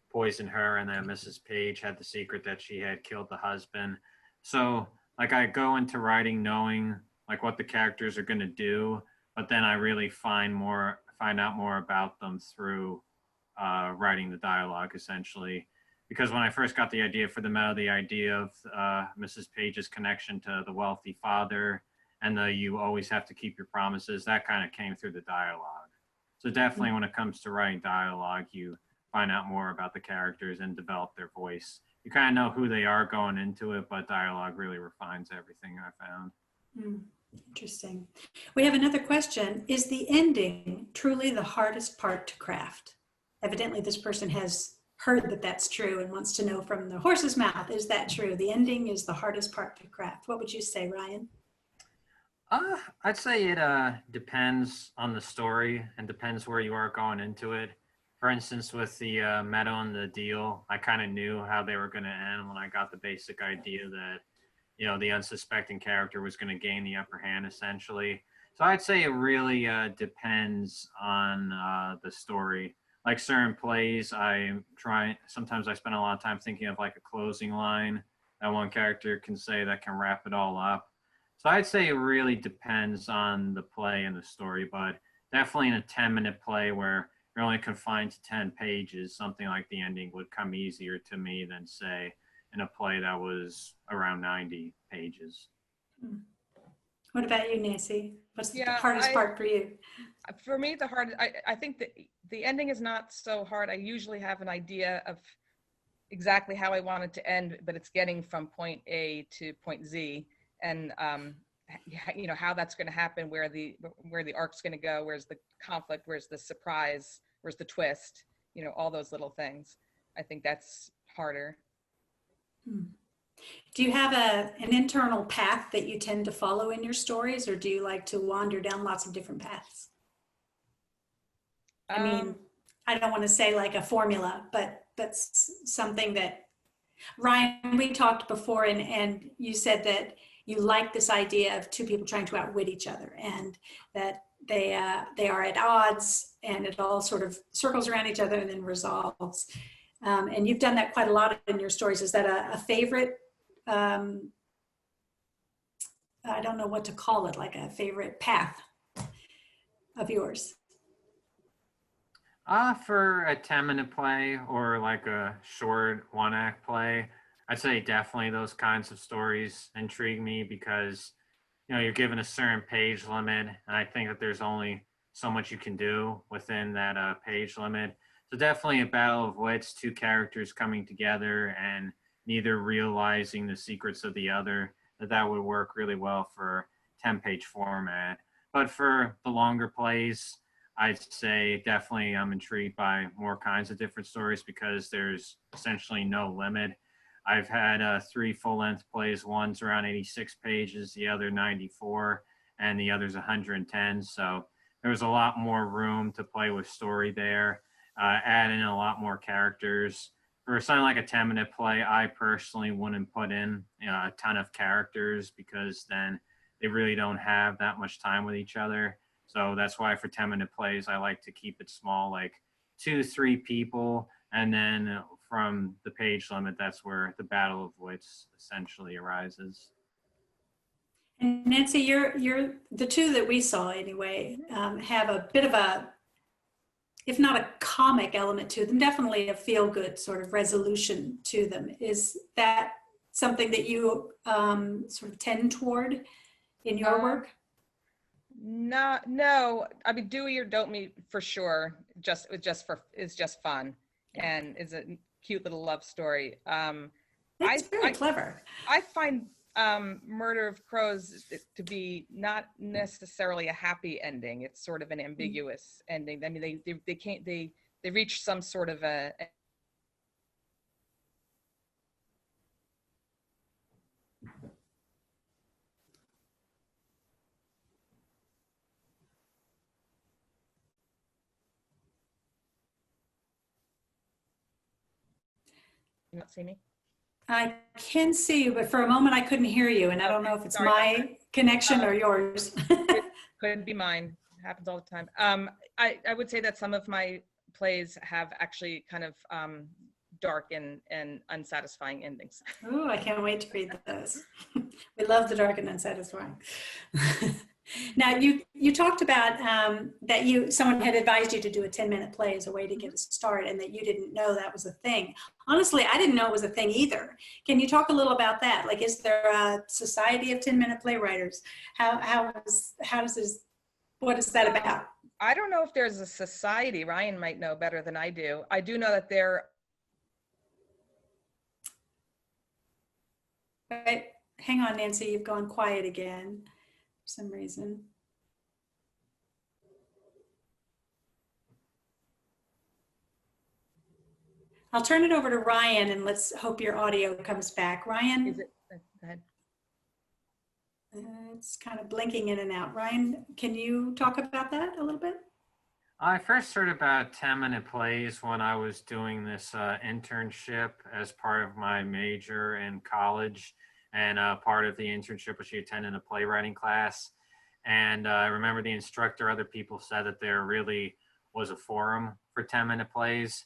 poison her, and then Mrs. Page had the secret that she had killed the husband. So like, I go into writing knowing like what the characters are going to do, but then I really find out more about them through writing the dialogue, essentially. Because when I first got the idea for the Meadow, the idea of Mrs. Page's connection to the wealthy father and you always have to keep your promises, that kind of came through the dialogue. So definitely when it comes to writing dialogue, you find out more about the characters and develop their voice. You kind of know who they are going into it, but dialogue really refines everything I found. Interesting. We have another question. Is the ending truly the hardest part to craft? Evidently, this person has heard that that's true and wants to know from the horse's mouth, is that true? The ending is the hardest part to craft. What would you say, Ryan? I'd say it depends on the story and depends where you are going into it. For instance, with the Meadow and the deal, I kind of knew how they were going to end when I got the basic idea that, you know, the unsuspecting character was going to gain the upper hand, essentially. So I'd say it really depends on the story. Like certain plays, sometimes I spend a lot of time thinking of like a closing line that one character can say that can wrap it all up. So I'd say it really depends on the play and the story, but definitely in a 10-minute play where you're only confined to 10 pages, something like the ending would come easier to me than, say, in a play that was around 90 pages. What about you, Nancy? What's the Yeah, hardest part for you? For me, I think that the ending is not so hard. I usually have an idea of exactly how I want it to end, but it's getting from point A to point Z, and you know, how that's going to happen, where the arc's going to go, where's the conflict, where's the surprise, where's the twist, you know, all those little things. I think that's harder. Do you have an internal path that you tend to follow in your stories, or do you like to wander down lots of different paths? I mean, I don't want to say like a formula, but that's something that, Ryan, we talked before, and you said that you like this idea of two people trying to outwit each other, and that they are at odds, and it all sort of circles around each other and then resolves. And you've done that quite a lot in your stories. Is that a favorite? I don't know what to call it, like a favorite path of yours? For a 10-minute play or like a short one-act play, I'd say definitely those kinds of stories intrigue me because, you know, you're given a certain page limit, and I think that there's only so much you can do within that page limit. So definitely a battle of wits, two characters coming together and neither realizing the secrets of the other, that would work really well for 10-page format. But for the longer plays, I'd say definitely I'm intrigued by more kinds of different stories because there's essentially no limit. I've had 3 full-length plays. One's around 86 pages, the other 94, and the other's 110. So there's a lot more room to play with story there, add in a lot more characters. For something like a 10-minute play, I personally wouldn't put in a ton of characters because then they really don't have that much time with each other. So that's why for 10-minute plays, I like to keep it small, like 2-3 people, and then from the page limit, that's where the battle of wits essentially arises. And Nancy, you're the two that we saw anyway, have a bit of a, if not a comic element to them, definitely a feel-good sort of resolution to them. Is that something that you sort of tend toward in your work? No. I mean, Dewey or Don't Me for sure. Is just fun, and is a cute little love story. It's very clever. I find Murder of Crows to be not necessarily a happy ending. It's sort of an ambiguous ending. I mean, they reach some sort of a. You not see me? I can see you, but for a moment I couldn't hear you, and I don't know if it's my connection or yours. Couldn't be mine. It happens all the time. I would say that some of my plays have actually kind of dark and unsatisfying endings. Oh, I can't wait to read those. We love the dark and unsatisfying. Now, you talked about that someone had advised you to do a 10-minute play as a way to get a start, and that you didn't know that was a thing. Honestly, I didn't know it was a thing either. Can you talk a little about that? Like, is there a society of 10-minute playwriters? What is that about? I don't know if there's a society. Ryan might know better than I do. I do know that there. Right. Hang on, Nancy, you've gone quiet again for some reason. I'll turn it over to Ryan and let's hope your audio comes back. Ryan? Is it? Go ahead. It's kind of blinking in and out. Ryan, can you talk about that a little bit? I first heard about 10-minute plays when I was doing this internship as part of my major in college. And part of the internship was she attended a playwriting class. And I remember the instructor, other people said that there really was a forum for 10-minute plays.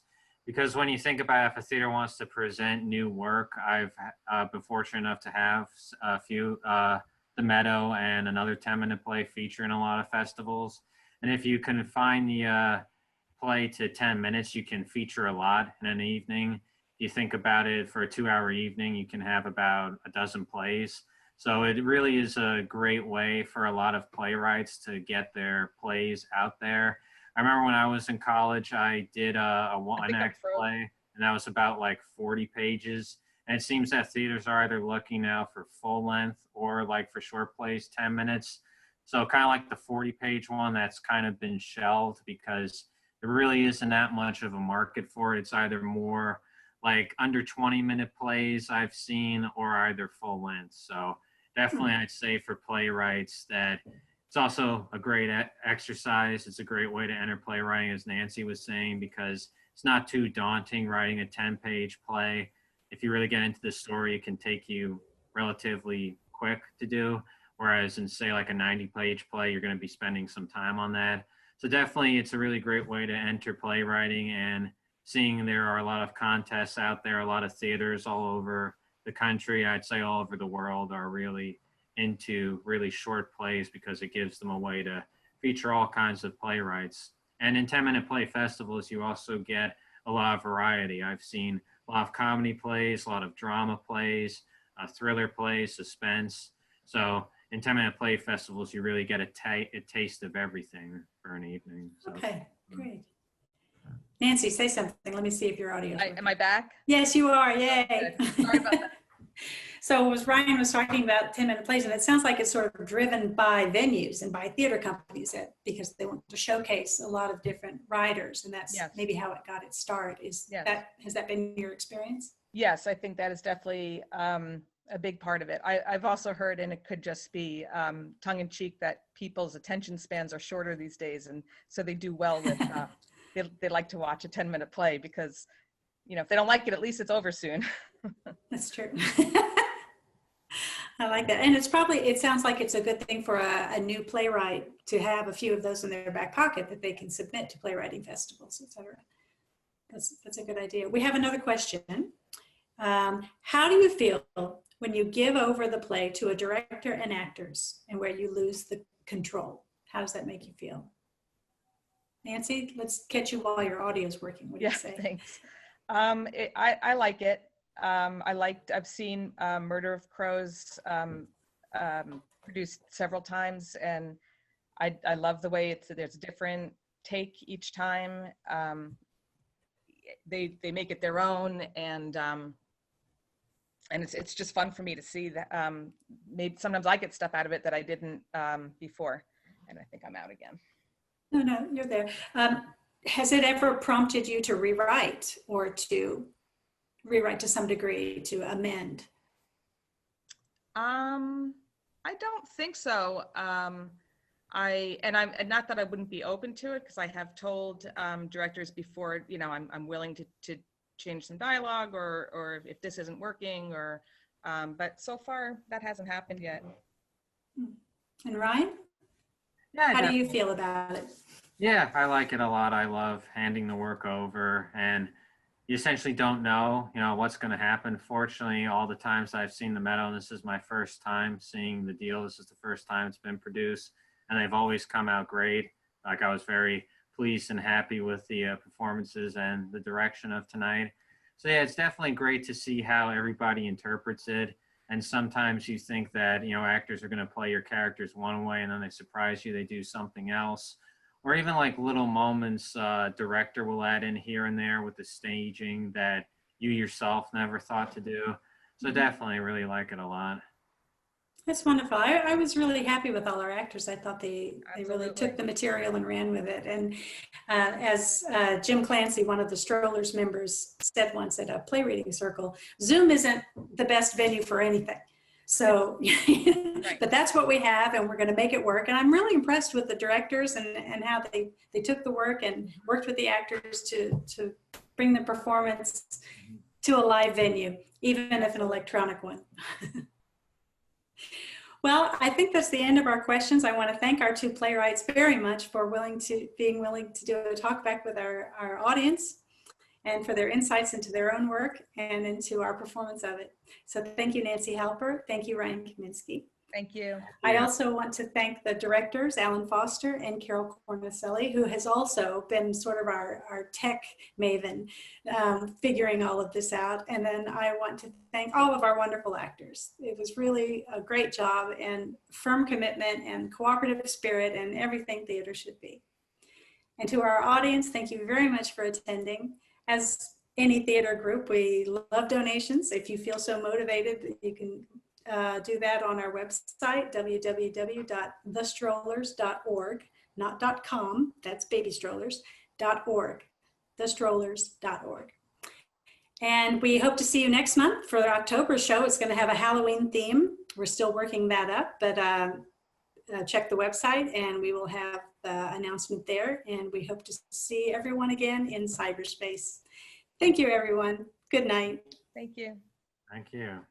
Because when you think about if a theater wants to present new work, I've been fortunate enough to have a few, the Meadow and another 10-minute play feature in a lot of festivals. And if you can find the play to 10 minutes, you can feature a lot in an evening. If you think about it, for a 2-hour evening, you can have about a dozen plays. So it really is a great way for a lot of playwrights to get their plays out there. I remember when I was in college, I did a one-act play, and that was about like 40 pages. And it seems that theaters are either looking now for full length or like for short plays, 10 minutes. So kind of like the 40-page one, that's kind of been shelved because there really isn't that much of a market for it. It's either more like under 20-minute plays I've seen, or either full length. So definitely I'd say for playwrights that it's also a great exercise. It's a great way to enter playwriting, as Nancy was saying, because it's not too daunting writing a 10-page play. If you really get into the story, it can take you relatively quick to do. Whereas in, say, like a 90-page play, you're going to be spending some time on that. So definitely it's a really great way to enter playwriting, and seeing there are a lot of contests out there, a lot of theaters all over the country, I'd say all over the world, are really into really short plays because it gives them a way to feature all kinds of playwrights. And in 10-minute play festivals, you also get a lot of variety. I've seen a lot of comedy plays, a lot of drama plays, thriller plays, suspense. So in 10-minute play festivals, you really get a taste of everything for an evening. So, okay, great. Nancy, say something. Let me see if your audio. Am I back? Yes, you are. Yay. Good. Sorry about that. So as Ryan was talking about 10-minute plays, and it sounds like it's sort of driven by venues and by theater companies because they want to showcase a lot of different writers, and that's maybe how it got its start. Has that been your experience? Yes, I think that is definitely a big part of it. I've also heard, and it could just be tongue-in-cheek, that people's attention spans are shorter these days, and so they do well with they like to watch a 10-minute play because, you know, if they don't like it, at least it's over soon. That's true. I like that. And it sounds like it's a good thing for a new playwright to have a few of those in their back pocket that they can submit to playwriting festivals, etc. That's a good idea. We have another question. How do you feel when you give over the play to a director and actors and where you lose the control? How does that make you feel? Nancy, let's catch you while your audio is working. What do you say? Thanks. I like it. I've seen Murder of Crows produced several times, and I love the way there's a different take each time. They make it their own, and it's just fun for me to see that. Maybe sometimes I get stuff out of it that I didn't before, and I think I'm out again. No, you're there. Has it ever prompted you to rewrite or to rewrite to some degree, to amend? I don't think so. I'm not that I wouldn't be open to it, because I have told directors before, you know, I'm willing to change some dialogue or if this isn't working, or but so far that hasn't happened yet. And Ryan? Yeah, how do you feel about it? Yeah, I like it a lot. I love handing the work over, and you essentially don't know, you know, what's going to happen. Fortunately, all the times I've seen the Meadow, and this is my first time seeing the deal. This is the first time it's been produced, and they've always come out great. Like, I was very pleased and happy with the performances and the direction of tonight. So yeah, it's definitely great to see how everybody interprets it. And sometimes you think that, you know, actors are going to play your characters one way, and then they surprise you, they do something else. Or even like little moments director will add in here and there with the staging that you yourself never thought to do. So definitely really like it a lot. That's wonderful. I was really happy with all our actors. I thought they really took the material and ran with it. And as Jim Clancy, one of the Strollers members, said once at a play reading circle, Zoom isn't the best venue for anything. So, but that's what we have, and we're going to make it work. And I'm really impressed with the directors and how they took the work and worked with the actors to bring the performance to a live venue, even if an electronic one. Well, I think that's the end of our questions. I want to thank our two playwrights very much for being willing to do a talk back with our audience and for their insights into their own work and into our performance of it. So thank you, Nancy Halper. Thank you, Ryan Kaminski. Thank you. I also want to thank the directors, Alan Foster and Carol Cornicelli, who has also been sort of our tech maven, figuring all of this out. And then I want to thank all of our wonderful actors. It was really a great job and firm commitment and cooperative spirit and everything theater should be. And to our audience, thank you very much for attending. As any theater group, we love donations. If you feel so motivated, you can do that on our website, www.thestrollers.org, not .com, that's baby strollers.org, thestrollers.org. And we hope to see you next month for the October show. It's going to have a Halloween theme. We're still working that up, but check the website and we will have the announcement there. And we hope to see everyone again in cyberspace. Thank you, everyone. Good night. Thank you. Thank you.